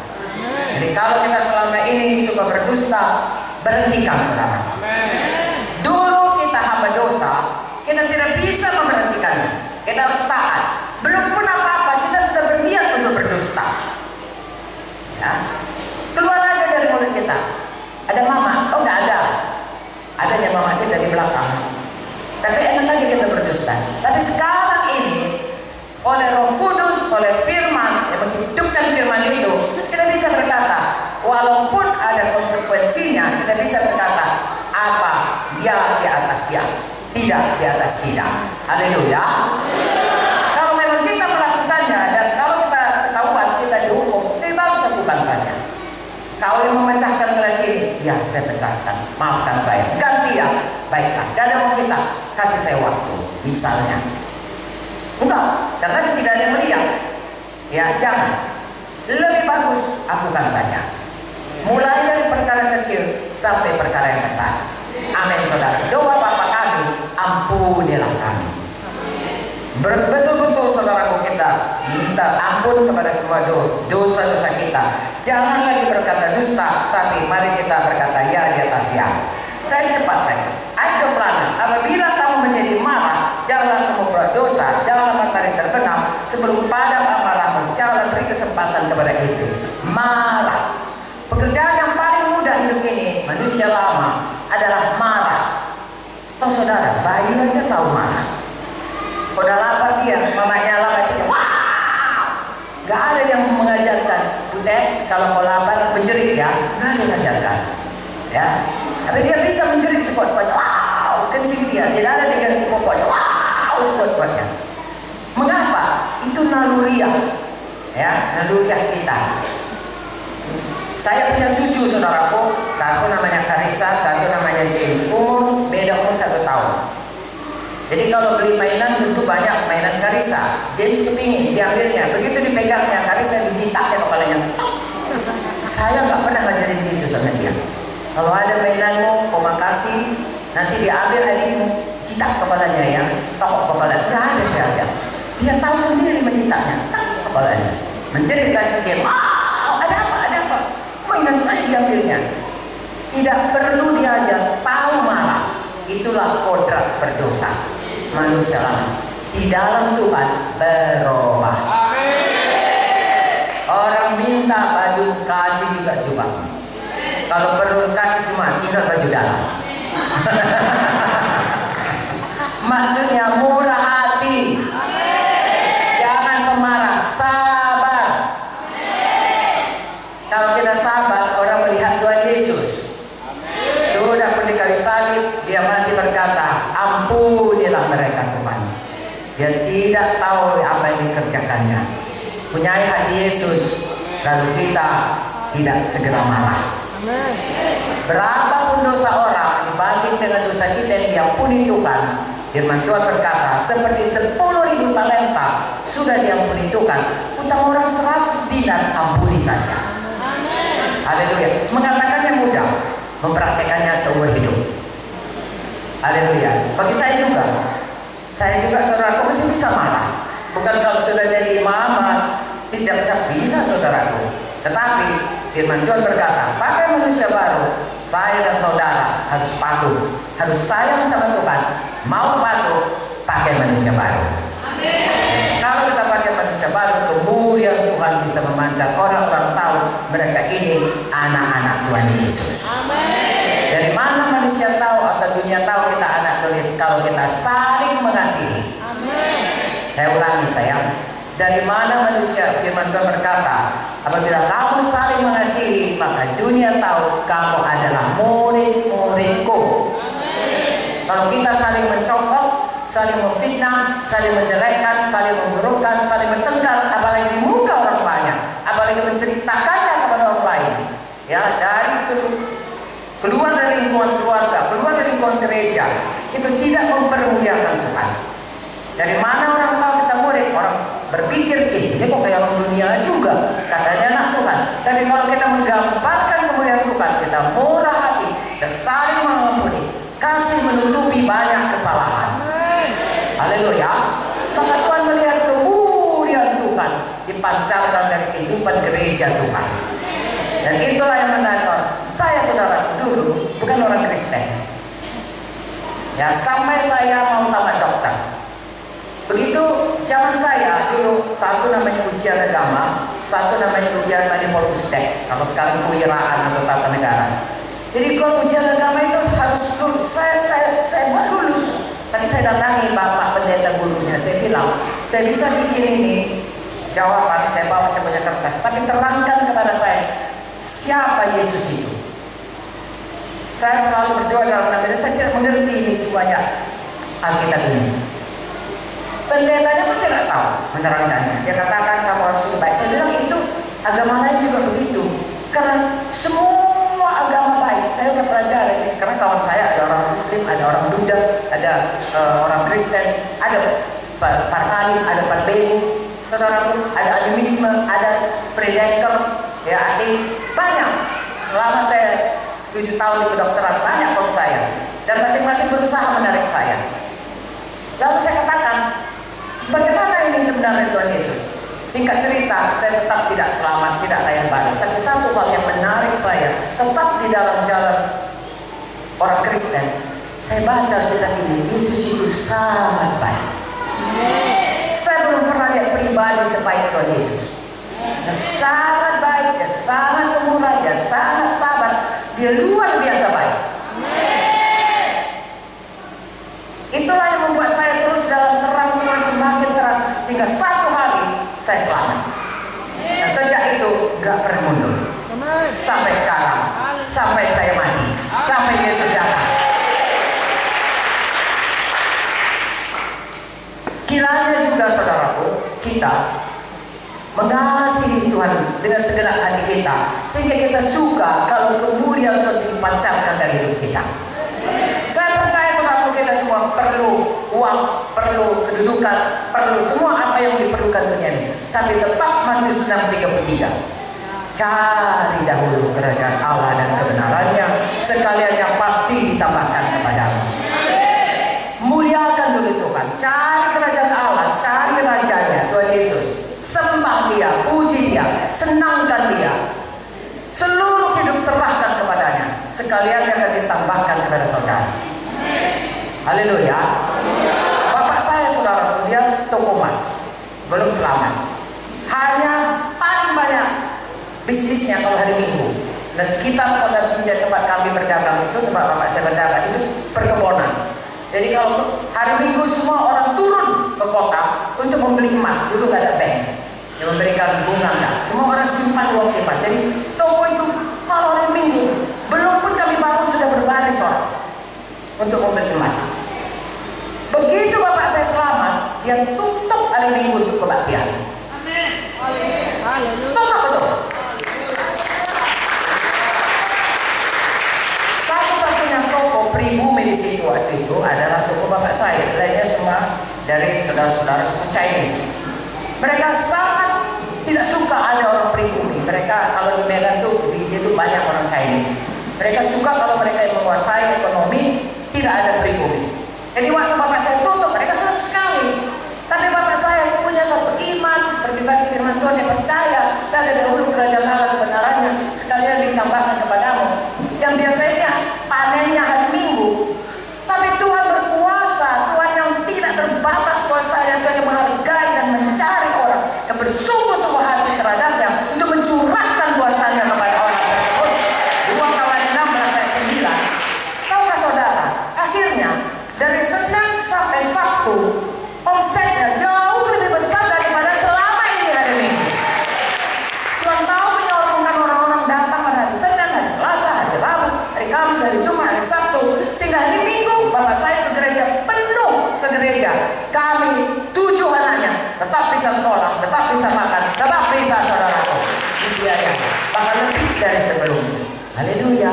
Jadi kalau kita selama ini suka berdusta, berhentikan saudara. Dulu kita hamba dosa, kita tidak bisa memberhentikannya. kita harus taat. Belum pun apa-apa, kita sudah berniat untuk berdusta. Ya, keluar aja dari mulut kita. Ada mama, oh nggak ada. Adanya mama kita di belakang. Tapi enak aja kita berdusta. Tapi sekarang ini oleh Roh Kudus, oleh firman yang menghidupkan firman itu, kita bisa berkata, walaupun ada konsekuensinya, kita bisa berkata apa? Ya di atas ya, tidak di atas tidak. Haleluya. Kalau memang kita melakukannya dan kalau kita ketahuan kita dihukum, kita harus lakukan saja. Kau yang memecahkan gelas ini, ya saya pecahkan, maafkan saya, ganti ya, baiklah. Gak ada mau kita, kasih saya waktu, misalnya. Enggak, karena tidak ada yang melihat. Ya, jangan. Lebih bagus, lakukan saja. Mulai dari perkara kecil sampai perkara yang besar. Amin, saudara. Doa Bapa kami, ampunilah kami. Betul-betul saudaraku, kita minta ampun kepada semua dosa-dosa kita. Jangan lagi berkata dusta, tapi mari kita berkata ya di atas ya. Saya cepat lagi. Ada pelana. Apabila kamu menjadi marah, janganlah kamu berbuat dosa, janganlah matahari terbenam sebelum padam amarahmu. Janganlah beri kesempatan kepada iblis. Marah. Pekerjaan yang paling mudah hidup ini, manusia lama, adalah marah. Toh saudara, bayi aja tahu marah. Udah lapar dia, mamanya lapar itu, wow! Gak ada yang mengajarkan, Butet, kalau mau lapar menjerit ya, gak ada yang mengajarkan. Ya, tapi dia bisa menjerit sekuat-kuatnya, wow, kencing dia, tidak ada dengan pokoknya, wow, sekuat-kuatnya. Mengapa? Itu naluriah, ya, naluriah kita. Saya punya cucu saudaraku, satu namanya Karissa, satu namanya James, beda umur 1 tahun. Jadi kalau beli mainan tentu banyak mainan Karissa. James kepingin diambilnya, begitu dipegangnya Karissa dicitaknya kepalanya. Saya nggak pernah ngajarin gitu sama dia. Kalau ada mainanmu, kau makasih, nanti diambil adikmu, citak kepalanya ya, tokok kepalanya. Nggak ada saya aja. Dia tahu sendiri mencitaknya, kepalanya. Menjerit kasih James, wow, ada apa, ada apa? Mainan saya diambilnya. Tidak perlu diajar, tahu marah. Itulah kodrat berdosa. Manusia lama di dalam Tuhan berubah. Orang minta baju, kasih juga jubah. Kalau perlu kasih semua, tinggal baju dalam. Maksudnya murah hati. Jangan pemarah, sabar. Kalau kita sabar, orang melihat Tuhan Yesus. Sudah pun di kayu salib, dia masih berkata, ampunilah mereka Tuhan. Dia tidak tahu apa yang dikerjakannya. Punyai hati Yesus, lalu kita tidak segera marah. Berapapun dosa orang dibanding dengan dosa kita yang diampuni Tuhan, firman Tuhan berkata, seperti 10.000 talenta sudah diampuni Tuhan, utang orang 100 dinar ampuni saja. Haleluya. Mengatakannya mudah, mempraktekannya seumur hidup. Haleluya. Bagi saya juga saudaraku masih bisa marah. Bukan kalau sudah jadi mama tidak bisa saudaraku. Tetapi firman Tuhan berkata, pakai manusia baru, saya dan saudara harus patuh, harus sayang sama Tuhan, mau patuh, pakai manusia baru. Amin. Kalau kita pakai manusia baru, kemudian Tuhan bisa memancar orang-orang tahu mereka ini anak-anak Tuhan Yesus. Amin. Dari mana manusia tahu atau dunia tahu kita anak Tuhan Yesus? Kalau kita saling mengasihi. Amin. Saya ulangi sayang. Dari mana manusia, firman Tuhan berkata, apabila kamu saling mengasihi, maka dunia tahu kamu adalah murid-muridku. Kalau kita saling mencokok, saling memfitnah, saling menjelekkan, saling memburukkan, saling bertengkar, apalagi di muka orang banyak, apalagi menceritakannya kepada orang lain, ya, dari keluar dari lingkungan keluarga, keluar dari lingkungan gereja, itu tidak mempermuliakan Tuhan. Dari mana orang tahu kita murid? Orang berpikir, ini kok kayak orang dunia juga, katanya anak Tuhan. Tapi kalau kita menggambarkan kemuliaan Tuhan, kita murah hati, kita saling mengampuni, kasih menutupi banyak kesalahan. Haleluya. Maka Tuhan melihat kemuliaan Tuhan dipancarkan dari kehidupan gereja Tuhan. Dan itulah yang menandakan saya saudara dulu bukan orang Kristen. Ya, sampai saya mau tamat dokter. Begitu zaman saya dulu, satu namanya ujian agama, satu namanya ujian manipulasi. Kalau sekarang kewiraan atau tata negara. Jadi kalau ujian agama itu harus lulus. Saya buat lulus. Tadi saya datangi bapak pendeta gurunya, saya bilang, saya bisa bikin ini jawaban, saya bawa saya punya kertas, tapi terangkan kepada saya siapa Yesus itu. Saya selalu berdoa dalam nama Dia, saya tidak mengerti ini semuanya Alkitab ini. Pendetanya pun tidak tahu menerangkannya. Dia katakan kamu harus lebih baik. Saya bilang itu agama lain juga begitu. Karena semua agama baik. Saya sudah pelajari sih. Karena kawan saya ada orang Muslim, ada orang Buddha, ada orang Kristen, ada Partalim, ada Parbebu, saudaraku, ada animisme, ada predator, ya ateis, banyak. Selama saya 7 tahun di kedokteran banyak kawan saya. Dan masing-masing berusaha menarik saya. Lalu saya katakan, bagaimana ini sebenarnya Tuhan Yesus? Singkat cerita, saya tetap tidak selamat, tidak layak balik. Tapi satu hal yang menarik saya, tetap di dalam jalan orang Kristen, saya baca kitab ini, Yesus itu sangat baik. Saya belum pernah lihat pribadi sebaik Tuhan Yesus. Dia sangat baik, dia sangat pemurah, dia sangat sabar, dia luar biasa baik. Itulah yang membuat saya terus dalam terang Tuhan semakin terang, sehingga satu hari saya selamat. Dan sejak itu gak pernah mundur sampai sekarang, sampai saya mati, sampai Yesus datang. Kiranya juga saudaraku, kita mengasihi Tuhan dengan segenap hati kita, sehingga kita suka kalau kemuliaan Tuhan dipancarkan dari hidup kita. Saya percaya saudaraku, kita semua perlu uang, perlu kedudukan, perlu semua apa yang diperlukan dunia ini. Tapi tetap Matius 6:33. Cari dahulu kerajaan Allah dan kebenarannya, sekalian yang pasti ditambahkan kepadamu. Muliakan dulu Tuhan, cari kerajaan Allah, cari rajanya, Tuhan Yesus. Sembah Dia, puji Dia, senangkan Dia. Seluruh hidup serahkan kepadanya, sekalian yang akan ditambahkan kepada saudara. Haleluya. Bapak saya saudara, dia toko emas, belum selamat. Hanya paling banyak bisnisnya kalau hari Minggu. Nah sekitar Pondok Injil tempat kami berdagang itu, tempat bapak saya berdagang itu perkebunan. Jadi kalau hari Minggu semua orang turun ke kota untuk membeli emas. Dulu nggak ada bank yang memberikan bunga, enggak. Semua orang simpan uang emas. Jadi toko itu kalau hari Minggu, belum pun kami bangun sudah berbaris orang untuk membeli emas. Begitu bapak saya selamat, dia tutup hari Minggu untuk kebaktian. Amin. Tutup betul. Satu-satunya toko pribumi di situ waktu itu adalah toko bapak saya. Lainnya semua dari saudara-saudara suku Chinese. Mereka sangat tidak suka ada orang pribumi. Mereka kalau di Medan tuh itu banyak orang Chinese. Mereka suka kalau mereka yang menguasai ekonomi, tidak ada pribumi. Jadi waktu bapak saya tutup, mereka senang sekali. Tapi bapak saya punya satu iman seperti tadi firman Tuhan, yang percaya cari dahulu kerajaan Allah kebenarannya, sekalian ditambahkan kepadamu. Yang biasanya panennya hari Minggu, tapi Tuhan berkuasa, Tuhan yang tidak terbatas kuasanya, Tuhan yang menghargai dan mencari orang yang bersungguh-sungguh hati terhadapnya untuk mencurahkan kuasanya kepada orang tersebut. 2 Kawan 16 ayat 9. Tahukah saudara, akhirnya dari Senin sampai Sabtu omsetnya jauh lebih besar daripada selama ini hari Minggu. Tuhan tahu menyorongkan orang-orang datang pada hari Senin, hari Selasa, hari Rabu, hari Kamis, hari Jumat, hari Sabtu, sehingga hari Minggu bapak saya ke gereja, penuh ke gereja. Kami 7 anaknya tetap bisa sekolah, tetap bisa makan, tetap bisa saudaraku dibiayai, bahkan lebih dari sebelumnya. Haleluya.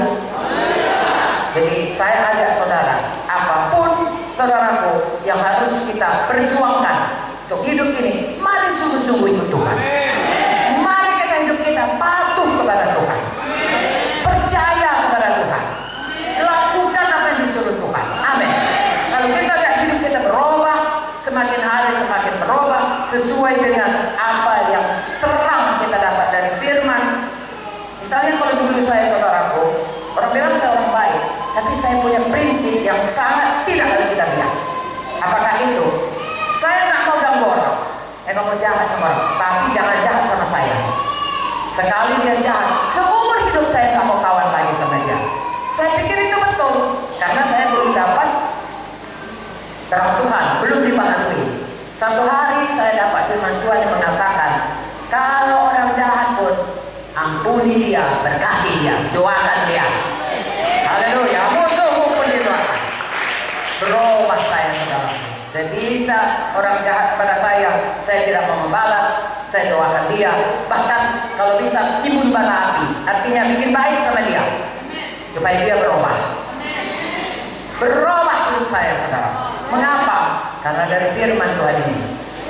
Jadi saya ajak saudara, apapun saudaraku yang harus kita perjuangkan untuk hidup ini, mari sungguh-sungguh ikut Tuhan. Mari kita hidup kita patuh kepada Tuhan, percaya kepada Tuhan, lakukan apa yang disuruh Tuhan. Amin. Kalau kita lihat hidup kita berubah, semakin hari semakin berubah sesuai dengan apa yang terang kita dapat dari firman. Misalnya kalau dulu saya saudaraku, orang bilang saya orang baik, tapi saya punya prinsip yang sangat tidak alkitabiah. Apakah itu? Saya jahat mau ganggu orang, kamu jahat sama orang, tapi jangan jahat sama saya. Sekali dia jahat, seumur hidup saya nggak mau kawan lagi sama dia. Saya pikir itu betul, karena saya belum dapat terang Tuhan, belum dibaharui. Satu hari saya dapat firman Tuhan yang mengatakan, kalau orang jahat pun ampuni dia, berkati dia, doakan dia. Haleluya, musuhmu pun didoakan. Berubah saya, saudara. Saya bisa orang jahat kepada saya tidak mau membalas, saya doakan dia. Bahkan kalau bisa timbun bara api, artinya bikin baik sama dia, supaya dia berubah. Berubah hidup saya, saudara. Mengapa? Karena dari firman Tuhan ini.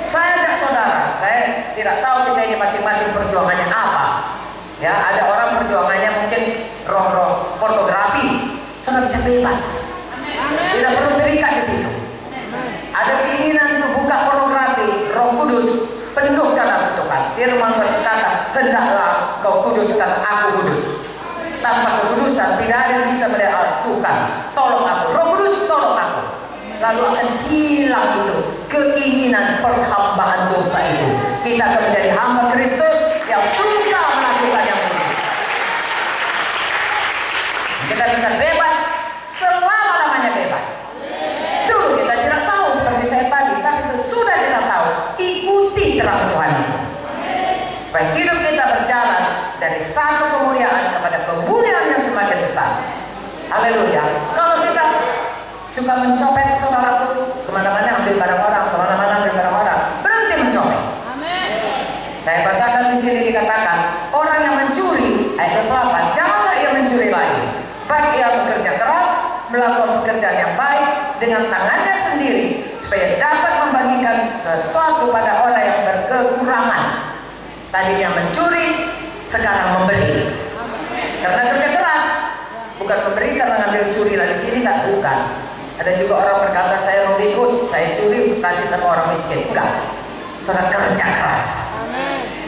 Saya ajak saudara, saya tidak tahu kita ini masing-masing perjuangannya apa. Ya, ada orang perjuangannya mungkin roh-roh pornografi, saudara bisa bebas. Tidak perlu terikat di situ. Ada keinginan untuk buka pornografi, Roh Kudus penuhkan aku Tuhan. Firman berkata, hendaklah kau kuduskan aku kudus. Tanpa kekudusan tidak ada yang bisa melihat Tuhan. Tolong aku, Roh Kudus tolong aku. Lalu akan hilang itu keinginan perhambaan dosa itu. Kita akan menjadi hamba Kristus yang suka melakukan yang benar. Kita bisa bebas, selama-lamanya bebas. Dulu kita tidak tahu seperti saya tadi, tapi sesudah kita tahu, ikuti terang Tuhan itu. Supaya hidup kita berjalan dari satu kemuliaan kepada kemuliaan yang semakin besar. Haleluya. Kalau kita suka mencopet, saudaraku, kemana-mana ambil barang orang, kemana-mana ambil barang orang, berhenti mencopet. Saya bacakan di sini dikatakan, orang yang mencuri, ayat 8, janganlah ia mencuri lagi. Baik ia bekerja keras, melakukan pekerjaan yang baik dengan tangannya sendiri, supaya dapat membagikan sesuatu pada orang yang berkekurangan. Tadinya mencuri, sekarang memberi. Karena kerja keras, bukan memberi karena ngambil curi lagi sini, kan? Bukan. Ada juga orang berkata, saya mau ikut, saya curi, kasih sama orang miskin. Enggak. Saudara kerja keras.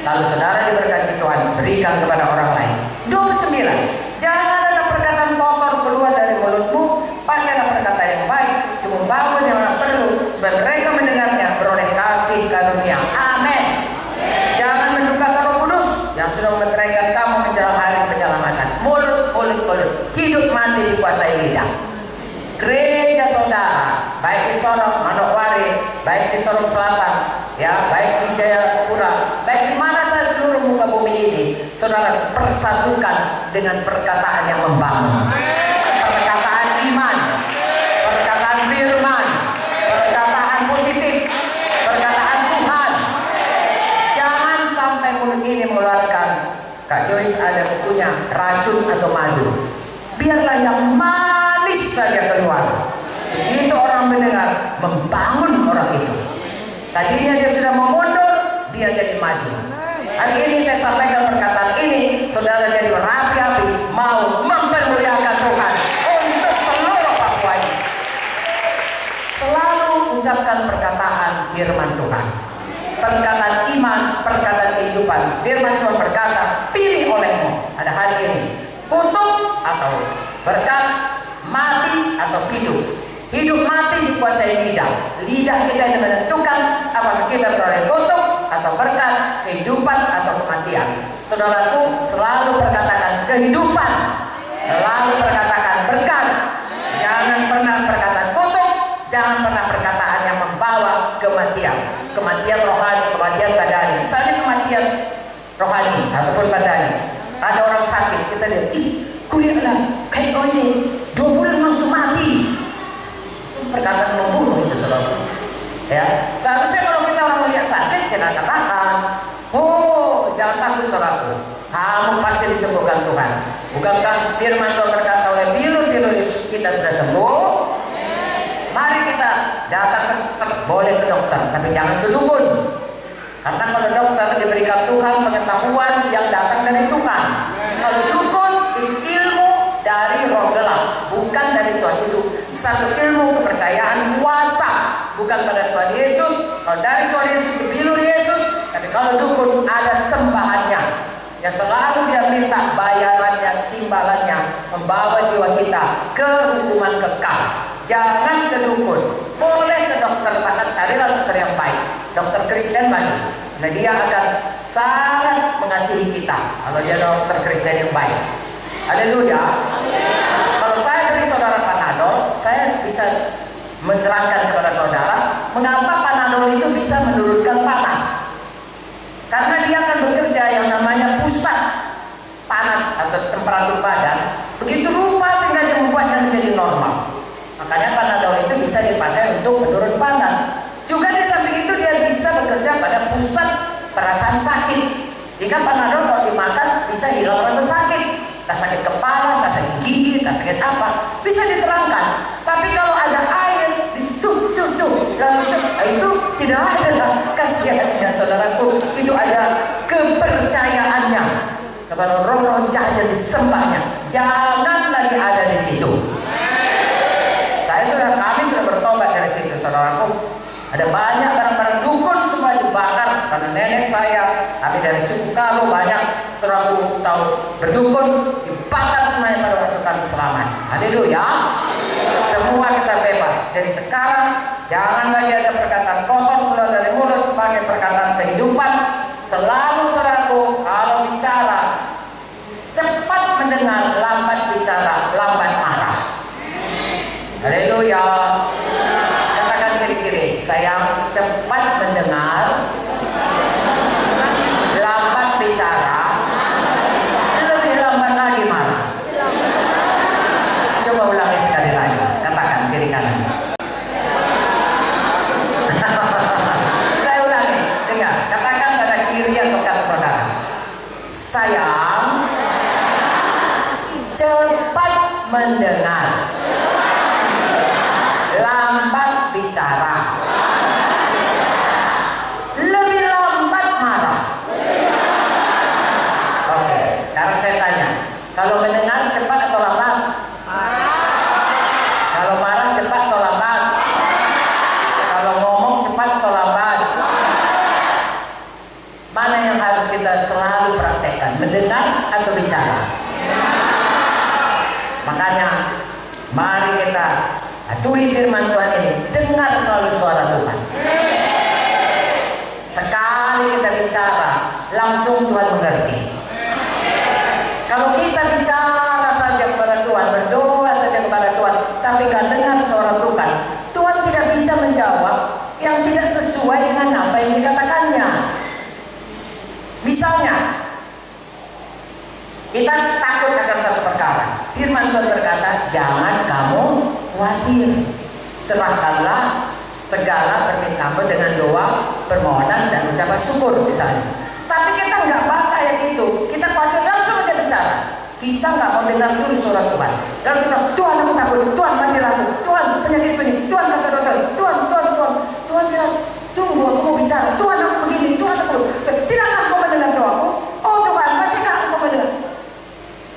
Lalu saudara diberkati Tuhan, berikan kepada orang lain. 29. Jangan ada perkataan kotor keluar dari mulutmu, pakailah perkataan yang baik, membangun yang perlu, supaya mereka mendengarnya beroleh kasih karunia. Amin. Jangan mendukakan Roh Kudus yang sudah memeteraikan kamu menjelang hari penyelamatan. Mulut, hidup mati dikuasai lidah. Gereja saudara, baik di Sorong, Manokwari, baik di Sorong Selatan, ya, baik di Jayapura, baik di mana saja seluruh muka bumi ini, saudara persatukan dengan perkataan yang membangun, perkataan iman, perkataan firman, perkataan positif, perkataan Tuhan. Jangan sampai mulut ini mengeluarkan, Kak Joyce ada bukunya, racun atau madu. Biarlah yang manis saja keluar. Begitu orang mendengar, membangun orang itu. Tadinya dia sudah mau mundur, dia jadi maju. Hari ini saya sampaikan perkataan ini, saudara jadi berapi-api, mau mempermuliakan Tuhan untuk seluruh Papua ini. Selalu ucapkan perkataan firman Tuhan, perkataan iman, perkataan kehidupan. Firman Tuhan berkata, pilih olehmu. Ada hari ini, kutuk atau berkat, mati atau hidup. Hidup mati dikuasai lidah. Lidah kita yang menentukan apakah kita beroleh kutuk atau berkat, kehidupan atau kematian. Saudaraku, selalu perkatakan kehidupan, selalu perkatakan berkat. Jangan pernah perkataan kutuk, jangan pernah perkataan yang membawa kematian. Kematian rohani, kematian badani. Misalnya kematian rohani ataupun badani. Ada orang sakit, kita lihat, kuliahlah kayak oh ini 2 bulan langsung mati. Perkataan membunuh itu, saudara. Ya, seharusnya kalau kita orang melihat sakit, kita katakan, oh jangan takut saudaraku, kamu pasti disembuhkan Tuhan. Bukankah firman Tuhan berkata oleh bilur-bilur Yesus kita sudah sembuh? Mari kita datang boleh ke dokter, tapi jangan ke dukun. Karena kalau dokter diberikan Tuhan pengetahuan yang datang dari Tuhan. Kalau dukun itu ilmu dari roh gelap, bukan dari Tuhan. Itu satu ilmu kepercayaan kuasa, bukan pada Tuhan Yesus. Kalau dari Tuhan Yesus itu bilur Yesus, tapi kalau dukun ada sembahannya yang selalu dia minta bayarannya, timbalannya, membawa jiwa kita ke hukuman kekal. Jangan ke dukun, boleh ke dokter, bahkan carilah dokter yang baik. dokter Kristen lagi. Nah, dia akan sangat mengasihi kita kalau dia dokter Kristen yang baik. Haleluya. Kalau saya beri saudara Panadol, saya bisa menerangkan kepada saudara mengapa Panadol itu bisa menurunkan panas. Karena dia akan bekerja yang namanya pusat panas atau temperatur badan begitu rupa sehingga dia membuatnya menjadi normal. Makanya Panadol itu bisa dipakai untuk menurun panas. Juga di samping itu dia bisa bekerja pada pusat perasaan sakit. Sehingga Panadol kalau dimakan bisa hilang rasa sakit. Tak sakit kepala, tak sakit gigi, tak sakit apa, bisa diterangkan. Tapi kalau ada air di situ, itu tidak ada kasihannya, saudaraku. Itu ada kepercayaannya kepada roh-roh jahat yang disembahnya. Jangan lagi ada di situ. Kami sudah bertobat dari situ, saudaraku. Ada banyak barang-barang dukun semua dibakar karena nenek saya, kami dari suku Kalo banyak, saudaraku tahu, berdukun dibakar semuanya pada waktu kami selamat. Haleluya. Semua kita bebas. Jadi sekarang jangan lagi ada perkataan kotor keluar dari mulut, pakai perkataan kehidupan. Selalu, saudaraku, kalau bicara cepat mendengar, lambat bicara, lambat marah. Haleluya. Katakan kiri-kiri, saya cepat mendengar, lambat bicara, lebih lambat lagi marah. Coba ulangi sekali lagi. Katakan kiri kanan. Saya ulangi, dengar. Katakan pada kiri atau kata saudara. Saya cepat mendengar, lambat bicara, lebih lambat marah. Oke, sekarang saya tanya, kalau mendengar cepat atau lambat? Kalau marah cepat atau lambat? Kalau ngomong cepat atau lambat? Mana yang harus kita selalu praktekkan, mendengar atau bicara? Makanya mari kita atuhi firman Tuhan ini, dengar selalu suara Tuhan. Sekali kita bicara, langsung Tuhan mengerti. Kalau kita bicara saja kepada Tuhan, berdoa saja kepada Tuhan, tapi gak dengar suara Tuhan, Tuhan tidak bisa menjawab yang tidak sesuai dengan apa yang dikatakannya. Misalnya, kita takut akan satu perkara. Firman Tuhan berkata, jangan kamu khawatir, serahkanlah segala permintaanmu dengan doa, permohonan dan ucapan syukur misalnya. Tapi kita nggak baca ayat itu, kita khawatir langsung aja bicara. Kita nggak mau dengar dulu suara Tuhan. Lalu kita, Tuhan aku takut, Tuhan panggil aku, Tuhan penyakit ini, Tuhan kata dokter, Tuhan bilang, tunggu aku mau bicara, Tuhan aku begini, Tuhan aku, tidakkah kau mendengar doaku? Oh Tuhan, masihkah aku mendengar?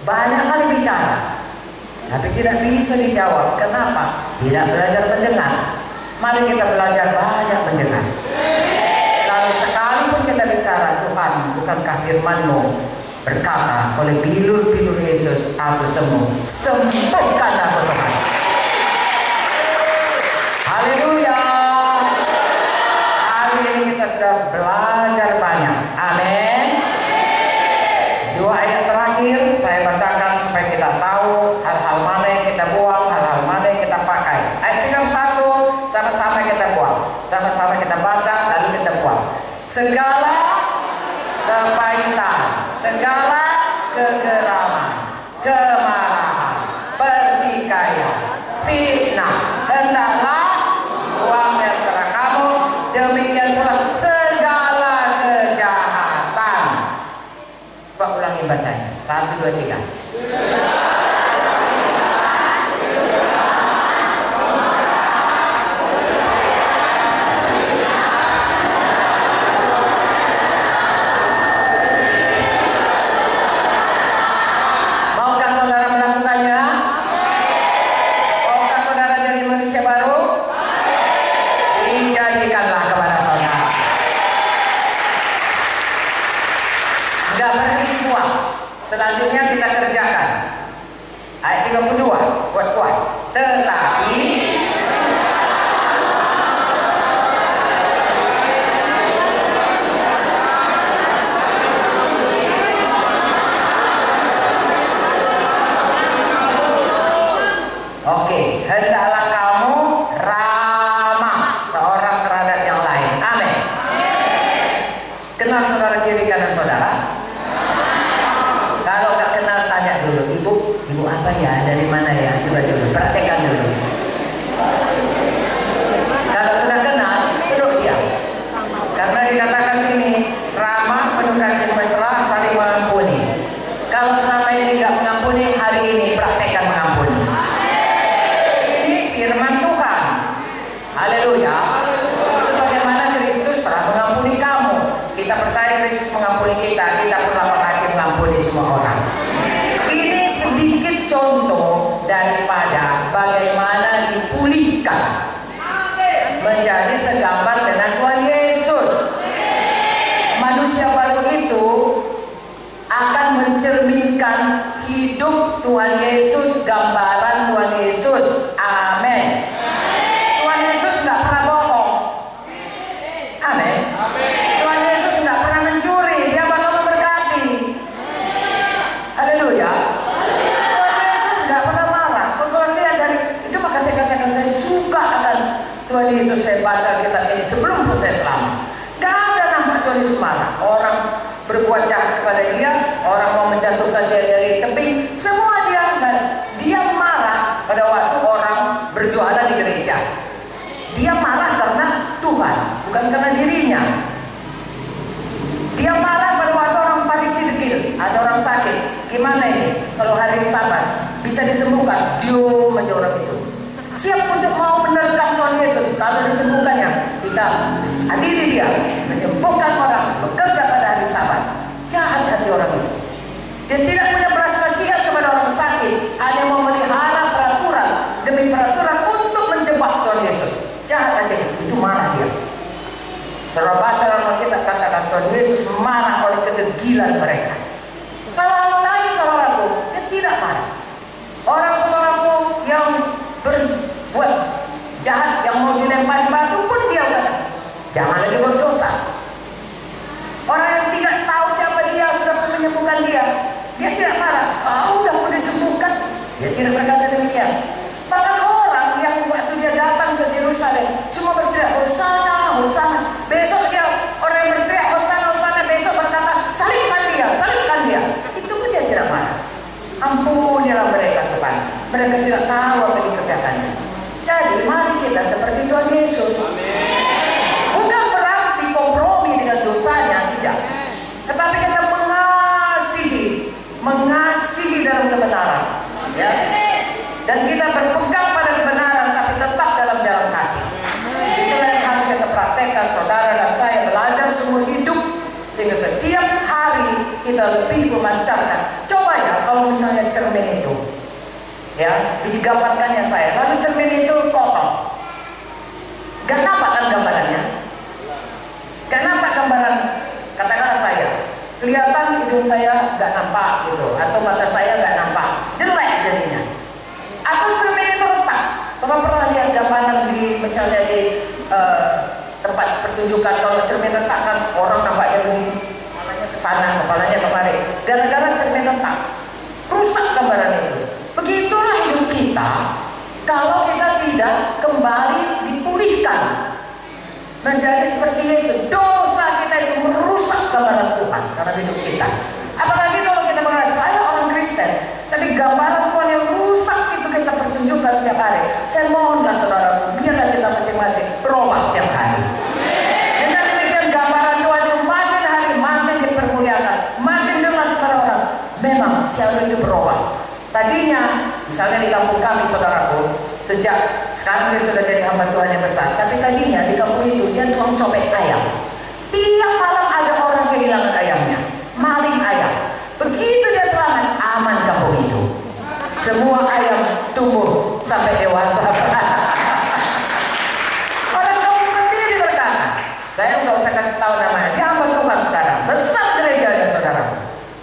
Banyak kali bicara, tapi tidak bisa dijawab. Kenapa? Tidak belajar mendengar. Mari kita belajar banyak mendengar. Lalu sekalipun kita bicara, Tuhan, bukankah firman-Mu berkata oleh bilur-bilur Yesus, aku sembuh, sembuhkan aku Tuhan. Haleluya. Hari ini kita sudah belajar banyak. Amin. Dua ayat terakhir saya bacakan supaya kita tahu hal-hal mana yang kita buang, hal-hal mana yang kita pakai. Ayat 31 sama-sama kita buang, sama-sama kita baca lalu kita buang. Segala kepahitan, segala kegeraman, kemarahan, pertikaian, fitnah, hendaklah buang di antara kamu. Demikian pula segala kejahatan. Coba ulangi bacanya. 1, 2, 3. Maukah saudara melakukannya? Maukah saudara jadi manusia baru? Dijadikanlah kepada saudara. Enggak berhenti buang. Selanjutnya kita kerja Gimana ya? Coba dulu, praktekkan dulu. Kalau sudah kenal, peluk dia. Karena dikatakan sini, ramah, penuh kasih mesra, saling mengampuni. Kalau selama ini tidak mengampuni, hari ini praktekkan mengampuni. Ini firman Tuhan. Haleluya. Sebagaimana Kristus telah mengampuni kamu. Kita percaya Kristus mengampuni kita. Kita pun lapang hati mengampuni semua orang. Ini sedikit contoh daripada bagaimana dipulihkan menjadi segambar dengan Tuhan Yesus. Manusia baru itu akan mencerminkan hidup Tuhan Yesus, gambaran Tuhan Yesus. Amin. Tuhan Yesus nggak pernah bohong. Amin. Tuhan Yesus nggak pernah mencuri. Dia bakal memberkati. Haleluya. Tuhan Yesus nggak pernah marah. Kalau saudara lihat dari itu, maka saya katakan saya suka akan Tuhan Yesus. Saya baca kitab ini sebelum pun saya selamat. Gak ada nampak Tuhan Yesus marah. Orang berbuat jahat kepada dia, orang mau menjatuhkan dia dari tebing, semua dia marah pada waktu orang berjualan di gereja. Dia marah karena Tuhan, bukan karena dirinya. Dia marah pada waktu orang Farisi dekil, ada orang sakit. Gimana ini? Kalau hari Sabat bisa disembuhkan, diam aja orang itu. Siap untuk mau menerkam Tuhan Yesus. Kalau disembuhkannya, kita adili dia, menyembuhkan orang, bekerja pada hari Sabat. Jahat hati orang itu. Dia tidak punya belas kasihan kepada orang sakit, hanya mau melihara peraturan demi peraturan untuk menjebak Tuhan Yesus. Jahat hati itu, marah dia. Saudara baca dalam kita katakan Tuhan Yesus marah oleh kedegilan mereka. Kalau orang lain saudaraku, dia tidak marah. Orang saudaraku yang berbuat jahat, yang mau dilempari batu pun dia kata, jangan lagi berdosa. Orang yang tidak tahu siapa dia, sudah pun menyembuhkan dia tidak marah. Udah pun disembuhkan, dia tidak berkata demikian. Bahkan orang yang waktu dia datang ke Yerusalem semua berteriak Hosana, Hosana. Besok dia orang yang berteriak Hosana, Hosana, besok berkata salibkan dia. Itu pun dia tidak marah. Ampunilah mereka Tuhan, mereka tidak tahu apa yang dikerjakannya. Jadi mari kita seperti Tuhan Yesus. Bukan berarti kompromi dengan dosanya, tidak. Tetapi kita mengasihi dalam kebenaran, ya. Dan kita berpegang pada kebenaran, tapi tetap dalam jalan kasih. Itulah yang harus kita praktekkan, saudara dan saya belajar seumur hidup, sehingga setiap hari kita lebih memancarkan. Coba ya, kalau misalnya cermin itu, ya, digambarkannya saya, lalu cermin itu kotor. Gak nampak kan gambarannya? Gak nampak gambaran, katakanlah saya, kelihatan hidung saya gak nampak gitu, atau mata saya gak nampak, jelek jadinya. Atau cermin itu retak. Kalau pernah lihat gambaran di misalnya di tempat pertunjukan, kalau cermin retak kan orang nampaknya begini, kepalanya ke sana, kepalanya kemari, gara-gara cermin retak, rusak gambaran itu. Begitulah hidup kita kalau kita tidak kembali dipulihkan menjadi seperti Yesus. Dosa kita itu merusak gambaran Tuhan dalam hidup kita. Apalagi kalau kita merasa saya orang Kristen, tapi gambaran Tuhan yang rusak itu kita pertunjukkan setiap hari. Saya mohonlah saudaraku, biarlah kita masing-masing berubah tiap hari. Dengan demikian gambaran Tuhan itu makin hari makin dipermuliakan, makin jelas kepada orang. Memang siapa itu berubah. Tadinya, misalnya di kampung kami saudaraku, sejak sekarang dia sudah jadi hamba Tuhan yang besar, tapi tadinya di kampung itu dia tukang copet ayam. Tiap malam ada orang kehilangan ayamnya, maling ayam. Begitu dia selamat, aman kampung itu. Semua ayam tumbuh sampai dewasa. Orang kampung sendiri berkata, saya nggak usah kasih tahu namanya, dia hamba Tuhan sekarang, besar gerejanya saudaraku.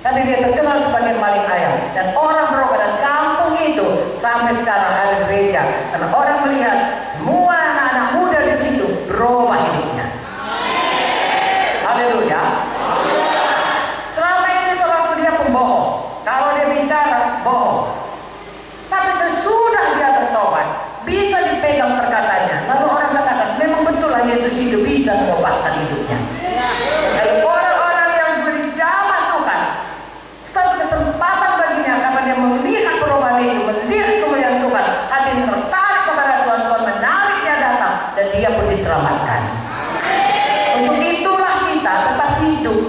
Tapi dia terkenal sebagai maling ayam, dan orang berubah, dan kampung itu sampai sekarang ada gereja, karena orang melihat semua anak-anak muda di situ berubah hidupnya. Haleluya. Selama ini saudaraku dia pembohong, kalau dia bicara bohong. Tapi sesudah dia bertobat, bisa dipegang perkataannya, lalu orang katakan memang betul lah Yesus itu bisa mengubahkan hidupnya. Lalu orang-orang yang berjamaah Tuhan, satu kesempatan baginya kapan dia melihat perubahan itu, melihat kemuliaan diselamatkan. Untuk itulah kita tetap hidup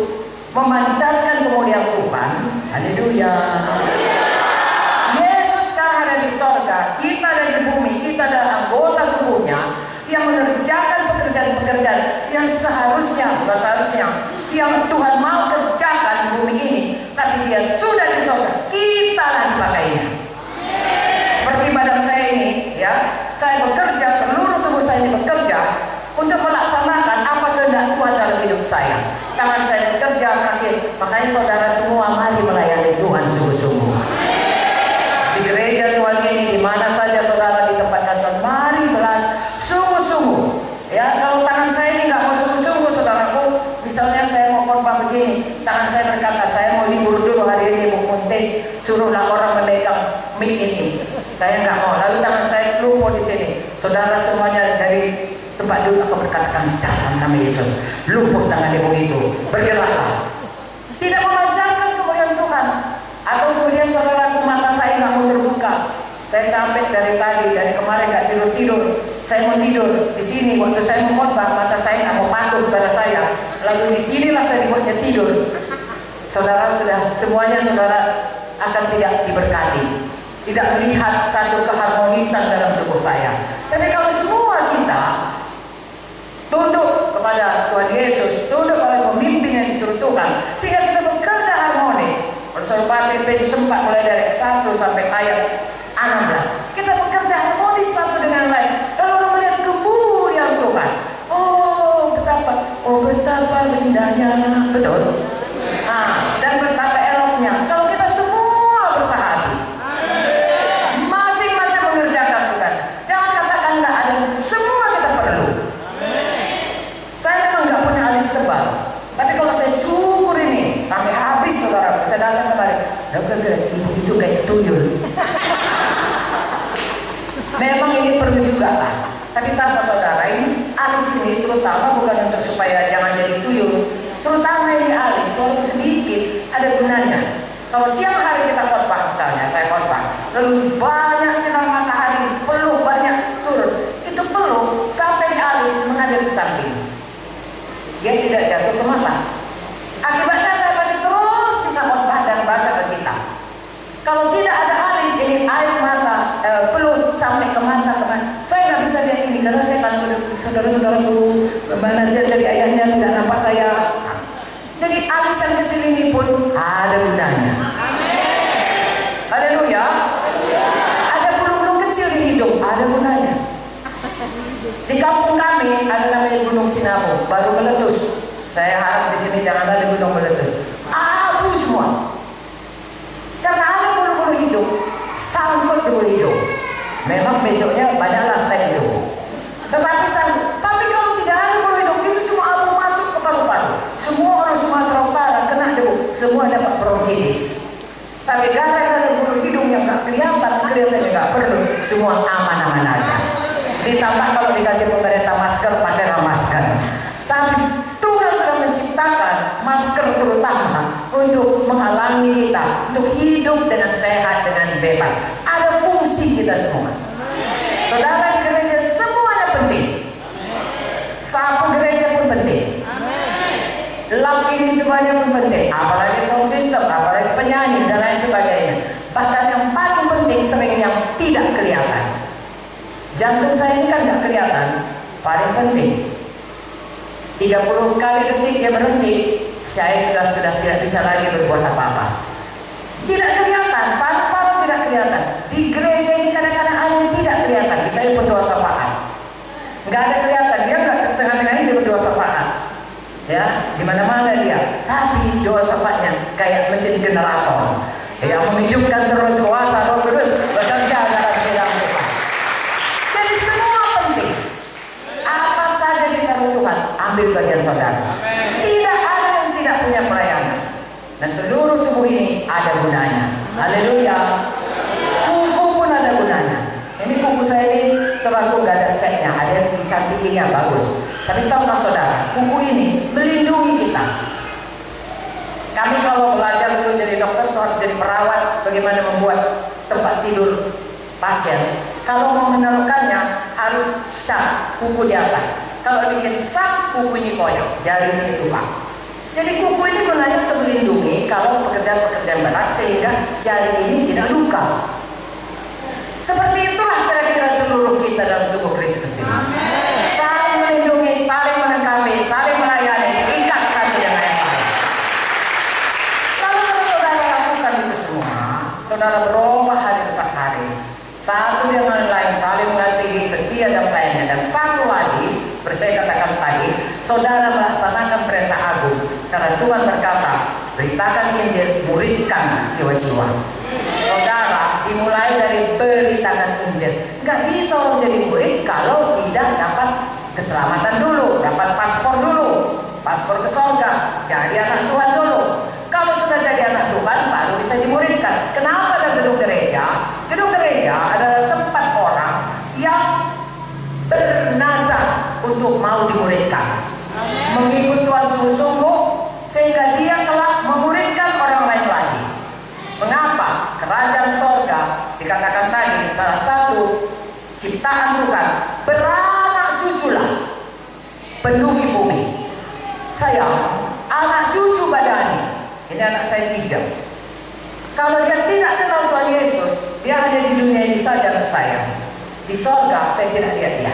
memancarkan kemuliaan Tuhan. Haleluya. Yesus sekarang ada di sorga, kita ada di bumi, kita adalah anggota tubuhnya yang mengerjakan pekerjaan-pekerjaan yang seharusnya siang Tuhan mau kerjakan di bumi ini, tapi dia sudah di sorga, kita lah dipakainya. Seperti badan saya ini, ya, saya bekerja, seluruh tubuh saya ini bekerja untuk melaksanakan apa kehendak Tuhan dalam hidup saya. Tangan saya bekerja, kaki. Makanya saudara semua, mari melayani Tuhan sungguh-sungguh. Di gereja Tuhan ini, di mana saja saudara ditempatkan Tuhan, mari melayani sungguh-sungguh. Ya, kalau tangan saya ini nggak mau sungguh-sungguh, saudaraku, misalnya saya mau khotbah begini, tangan saya berkata, saya mau libur dulu hari ini, mau munting, suruhlah orang memegang mic ini. Saya nggak mau. Lalu tangan saya lumpuh di sini. Saudara semuanya dari tempat duduk akan berkatakan, dalam nama Yesus, lumpuh tangan ibu itu, bergeraklah. Tidak memancarkan kemuliaan Tuhan. Atau kemudian saudaraku, mata saya nggak mau terbuka. Saya capek dari tadi, dari kemarin nggak tidur. Saya mau tidur di sini. Waktu saya mau khotbah, mata saya nggak mau patuh pada saya. Lalu di sinilah saya dibuatnya tidur. Saudara sudah semuanya saudara akan tidak diberkati. Tidak melihat satu keharmonisan dalam tubuh saya. Tapi kalau semua kita tunduk kepada Tuhan Yesus, tunduk kepada pemimpin yang disuruh Tuhan, sehingga kita bekerja harmonis. Kalau saya baca Efesus 4 mulai dari 1 sampai ayat 16, kita bekerja harmonis satu dengan lain. Kalau orang melihat kemuliaan Tuhan, oh betapa indahnya, betul. Dan betapa eloknya kalau kita semua bersahati, masing-masing mengerjakan tugas. Jangan katakan nggak ada, semua kita perlu. Saya memang nggak punya alis tebal, tapi kalau saya cukur ini sampai habis, saudara, saya datang kemarin, ibu itu kayak tuyul. Memang ini perlu juga lah. Tapi tanpa saudara, ini alis ini terutama bukan untuk supaya jangan jadi tuyul. Terutama ini alis, kalau sedikit ada gunanya. Kalau siang hari kita khotbah, misalnya saya khotbah, lalu banyak sinar matahari, peluh banyak turun, itu peluh sampai alis mengalir ke samping, dia tidak jatuh ke mata. Akibatnya saya masih terus bisa khotbah dan baca Alkitab. Kalau tidak ada alis ini, air mata, peluh sampai ke mata, saya nggak bisa lihat ini karena saya kan saudara-saudaraku, mana dia dari ayahnya tidak nampak saya. Jadi alis yang kecil ini pun ada gunanya. Haleluya. Ada bulu-bulu kecil di hidung, ada gunanya. Di kampung kami ada namanya Gunung Sinabung, baru meletus. Saya harap di sini jangan ada gunung meletus. Abu semua. Karena ada bulu-bulu hidung, sangkut di bulu hidung. Memang besoknya banyak lantai hidung. Tetapi sangkut. Tapi kalau tidak ada bulu hidung, itu semua abu masuk ke paru-paru. Semua orang Sumatera Utara kena debu, semua dapat bronkitis. Tapi gara-gara bulu hidung yang nggak kelihatannya nggak perlu, semua aman-aman aja. Ditambah kalau dikasih pemerintah masker, pakailah masker. Tapi Tuhan sudah menciptakan masker terutama untuk menghalangi kita, untuk hidup dengan sehat, dengan bebas. Ada fungsi kita semua. Saudara, di gereja semuanya penting. Sapu gereja pun penting. Lamp ini semuanya pun penting, apalagi sound system, apalagi penyanyi dan lain sebagainya. Bahkan yang paling penting sering yang tidak kelihatan. Jantung saya ini kan nggak kelihatan, paling penting. 30 kali detik dia berhenti, saya sudah tidak bisa lagi berbuat apa-apa. Tidak kelihatan, paru-paru tidak kelihatan. Di gereja ini kadang-kadang ada yang tidak kelihatan, misalnya berdoa sapaan. Nggak ada kelihatan, dia nggak tengah-tengah ini berdoa sapaan. Ya, di mana-mana dia. Tapi doa sapanya kayak mesin generator yang menghidupkan terus kuasa Roh Kudus bekerja dalam sidang Tuhan. Jadi semua penting. Apa saja ditaruh Tuhan, ambil bagian saudara. Tidak ada yang tidak punya pelayanan. Nah, seluruh tubuh ini ada gunanya. Haleluya. Kuku pun ada gunanya. Ini kuku saya ini selalu nggak ada catnya, ada yang dicantikinya bagus. Tapi tahukah saudara, kuku ini melindungi kita. Kami kalau belajar untuk jadi dokter itu harus jadi perawat, bagaimana membuat tempat tidur pasien. Kalau mau menaruhkannya harus start kuku di atas. kalau bikin sak kuku ini koyak, jari ini tumpah. Jadi kuku ini gunanya untuk melindungi kalau pekerjaan-pekerjaan berat sehingga jari ini tidak luka. Seperti itulah kira-kira seluruh kita dalam tubuh Kristus ini. Saling melindungi, saling melengkapi, saling melayani, diikat satu dengan yang lain. Lalu kalau saudara lakukan itu semua, saudara berubah hari lepas hari. Satu dengan lain saling mengasihi, setia dan lainnya. Dan satu lagi, saya katakan tadi, saudara melaksanakan perintah agung. Karena Tuhan berkata, beritakan Injil, muridkan jiwa-jiwa. Saudara dimulai dari beritakan Injil. Nggak bisa orang jadi murid kalau tidak dapat keselamatan dulu, dapat paspor dulu, paspor ke surga, jadi anak Tuhan dulu. Kalau sudah jadi anak Tuhan baru bisa dimuridkan. Kenapa ada gedung gereja? Gedung gereja adalah tempat orang yang bernazar untuk mau dimuridkan, mengikut Tuhan sungguh-sungguh sehingga dia kelak memuridkan orang lain lagi. Mengapa? Kerajaan sorga dikatakan tadi salah satu ciptaan Tuhan, beranak cuculah penuhi bumi. Sayang, anak cucu badani. Ini anak saya 3. Kalau dia tidak kenal Tuhan Yesus, dia hanya di dunia ini saja anak saya. Di sorga saya tidak lihat dia.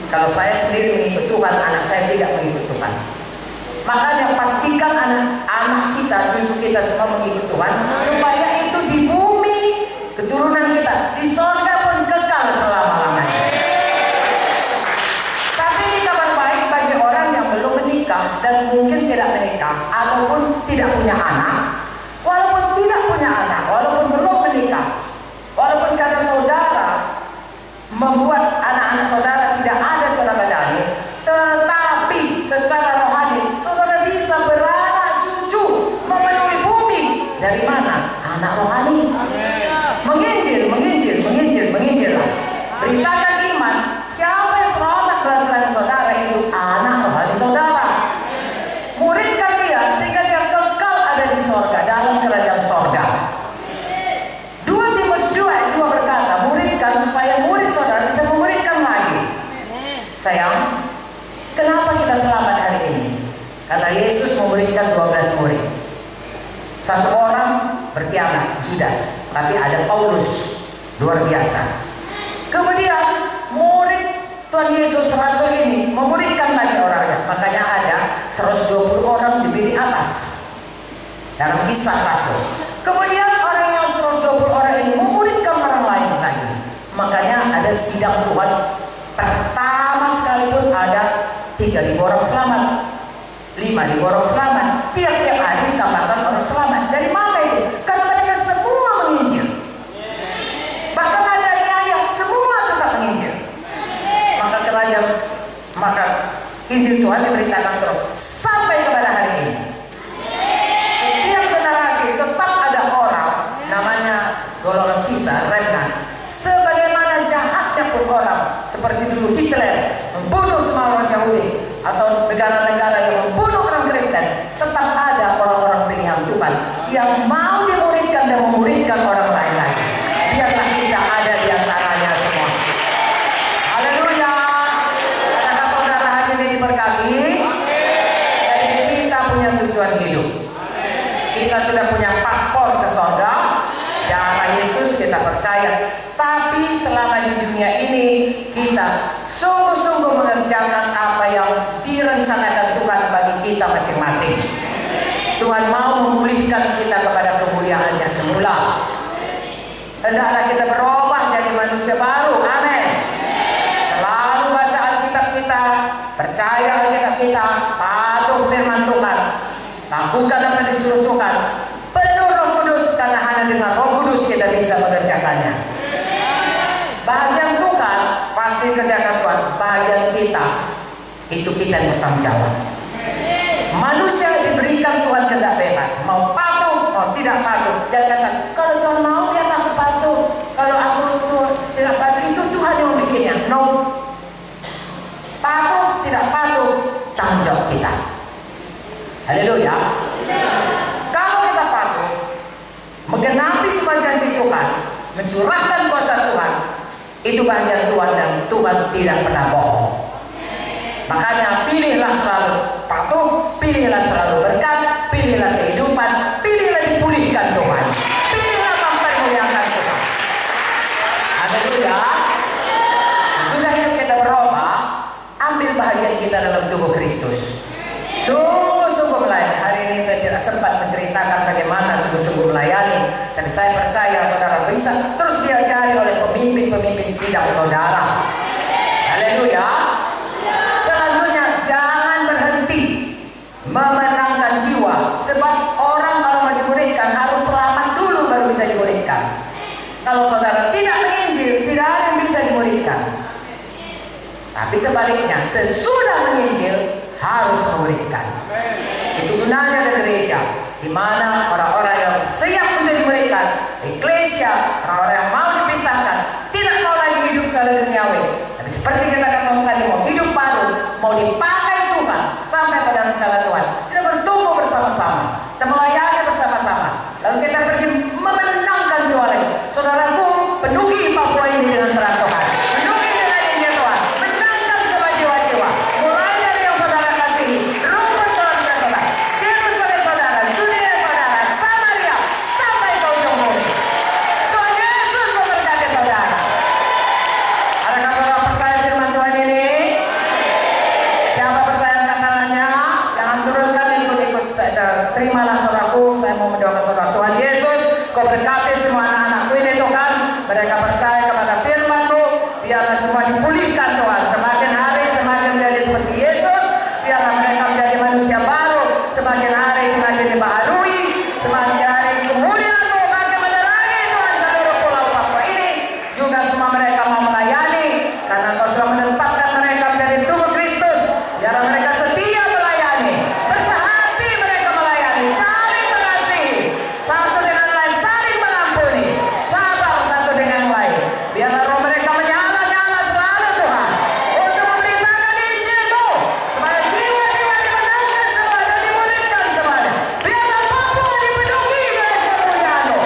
Kalau saya sendiri mengikut Tuhan, anak saya tidak mengikut Tuhan. Makanya pastikan anak-anak kita, cucu kita semua mengikut Tuhan, supaya itu di bumi, keturunan kita, di sorga pun kekal selama-lamanya. Tapi ini kabar baik bagi orang yang belum menikah dan mungkin tidak menikah ataupun tidak punya anak. Walaupun tidak punya anak, walaupun belum menikah, walaupun karena saudara membuat anak-anak saudara tidak ada secara badani, tetapi secara rohani saudara bisa beranak cucu memenuhi bumi. Dari mana? Anak rohani. Menginjil lah. Beritakan iman. Siapa yang selamat dalam saudara itu anak rohani saudara. Muridkan dia sehingga dia kekal ada di sorga, dalam kerajaan sorga. 2 Timotius 2 ayat 2 berkata, muridkan supaya murid saudara bisa memuridkan lagi. Sayang, kenapa kita selamat hari ini? Karena Yesus memuridkan 12 murid. Satu orang berkhianat, Judas, tapi ada Paulus, luar biasa. Kemudian murid Tuhan Yesus Rasul ini memuridkan lagi orangnya. Makanya ada 120 orang dipilih atas dalam Kisah Rasul. Kemudian orang yang 120 orang ini memuridkan orang lain lagi. Makanya ada sidang Tuhan. Pertama sekalipun ada 3.000 orang selamat, 5.000 orang selamat. Tiap-tiap hari tambahkan orang selamat. Dari mana itu? Karena mereka semua menginjil. Bahkan ada yang semua tetap menginjil. Maka Injil Tuhan diberitakan terus sampai kepada hari ini. Setiap generasi tetap ada orang namanya golongan sisa, remnant. Sebagaimana jahatnya pun orang, seperti dulu Hitler membunuh semua orang Yahudi atau negara-negara yang membunuh orang Kristen, tetap ada orang-orang pilihan Tuhan yang mau dimuridkan dan memuridkan orang lain lagi. Biarlah kita ada di antaranya semua. Haleluya. Adakah saudara hari ini diberkati? Jadi kita punya tujuan hidup. Kita sudah punya paspor ke surga. Darah Yesus kita percaya. Tapi selama di dunia ini kita sungguh-sungguh mengerjakan apa yang direncanakan Tuhan bagi kita masing-masing. Tuhan mau memulihkan kita kepada kemuliaannya semula. Hendaklah kita berubah jadi manusia baru. Amin. Selalu baca Alkitab kita, percaya Alkitab kita, patuh firman Tuhan, lakukan apa yang disuruh Tuhan, penuh Roh Kudus, karena hanya dengan Roh Kudus kita bisa mengerjakannya. Bagian Tuhan pasti kerjakan Tuhan, bagian kita itu kita yang bertanggung jawab. Manusia diberikan Tuhan kehendak bebas, mau patuh mau tidak patuh. Jangan kalau Tuhan mau biar aku patuh, kalau aku tidak patuh itu Tuhan yang bikinnya. No, patuh tidak patuh tanggung jawab kita. Haleluya. Kalau kita patuh menggenapi semua janji Tuhan, mencurahkan kuasa Tuhan, itu bagian Tuhan dan Tuhan tidak pernah bohong. Makanya pilihlah selalu patuh, pilihlah selalu berkat, pilihlah kehidupan, pilihlah dipulihkan Tuhan, pilihlah mempermuliakan Tuhan. Haleluya. Sudah hidup kita berubah, ambil bahagian kita dalam tubuh Kristus. Sungguh-sungguh melayani. Hari ini saya tidak sempat menceritakan bagaimana sungguh-sungguh melayani, tapi saya percaya saudara bisa terus diajari oleh pemimpin-pemimpin sidang saudara. Haleluya. Selanjutnya, jangan berhenti memenangkan jiwa, sebab orang kalau mau dimuridkan harus selamat dulu baru bisa dimuridkan. Kalau saudara tidak menginjil, tidak ada yang bisa dimuridkan. Tapi sebaliknya, sesudah menginjil harus memuridkan. Itu gunanya ada gereja, di mana orang-orang yang siap untuk dimuridkan, eklesia, orang-orang yang mau dipisahkan, tidak mau lagi hidup secara duniawi, tapi seperti kita katakan tadi, mau hidup baru, mau dipakai Tuhan sampai pada rencana Tuhan. Kita bertumbuh bersama-sama, kita melayani bersama-sama, lalu kita pergi memenangkan jiwa lagi. Saudaraku, penuhi Papua ini dengan terang Tuhan, penuhi dengan Injil Tuhan, menangkan semua jiwa-jiwa, mulai dari yang saudara kasihi, rumput keluarga saudara, Yerusalem saudara, Judea saudara, Samaria, sampai ke ujung bumi. Tuhan Yesus memberkati saudara. Adakah saudara percaya firman Tuhan ini? Siapa percaya angkat tangannya? Jangan turunkan, ikut-ikut saja. Terimalah saudaraku, saya mau mendoakan saudara. Tuhan Yesus, Kau berkati semua anak-anakku ini Tuhan. Mereka percaya kepada firman-Mu, biarlah semua dipulihkan Tuhan. Semakin hari semakin menjadi seperti Yesus. Biarlah mereka menjadi manusia baru. Semakin hari semakin dibaharui. Semakin hari kemuliaan-Mu bagaimana lagi Tuhan seluruh pulau Papua ini. Juga semua mereka mau melayani, karena Kau sudah menempatkan mereka menjadi tubuh Kristus. Biarlah mereka setia melayani, bersehati mereka melayani, saling mengasihi, satu dengan lain saling mengampuni, sabar satu dengan lain. Biarlah roh mereka menyala-nyala selalu Tuhan, untuk memberitakan Injil-Mu, supaya jiwa-jiwa dimenangkan semua dan dimulihkan semuanya. Biarlah Papua dipenuhi dengan kemuliaan-Mu,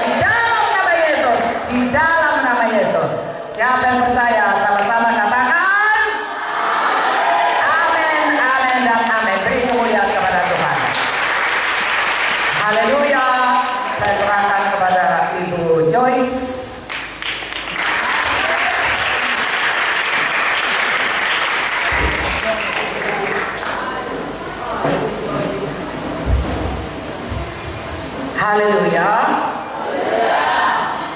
di dalam nama Yesus, di dalam nama Yesus. Siapa yang percaya sama-sama katakan amin, amin, dan amin. Beri kemuliaan kepada Tuhan. Haleluya. Saya serahkan kepada Ibu Joyce. Haleluya.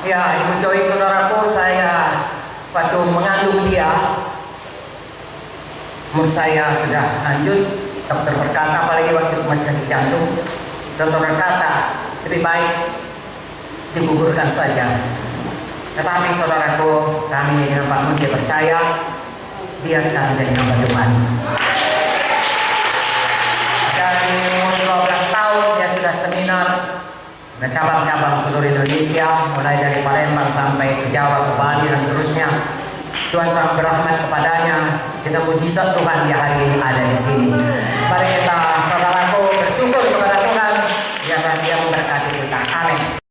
Ya, Ibu Joyce saudaraku, saya waktu mengandung dia, umur saya sudah lanjut. Dokter berkata, apalagi waktu masih sakit jantung, dokter berkata lebih baik digugurkan saja. Tetapi saudaraku, kami dengan Pak Mutia percaya dia sekarang jadi hamba Tuhan. Dari umur 12 tahun dia sudah seminar dan cabang-cabang seluruh Indonesia, mulai dari Palembang sampai ke Jawa, ke Bali dan seterusnya. Tuhan sangat berahmat kepadanya. Kita mujizat Tuhan dia hari ini ada di sini.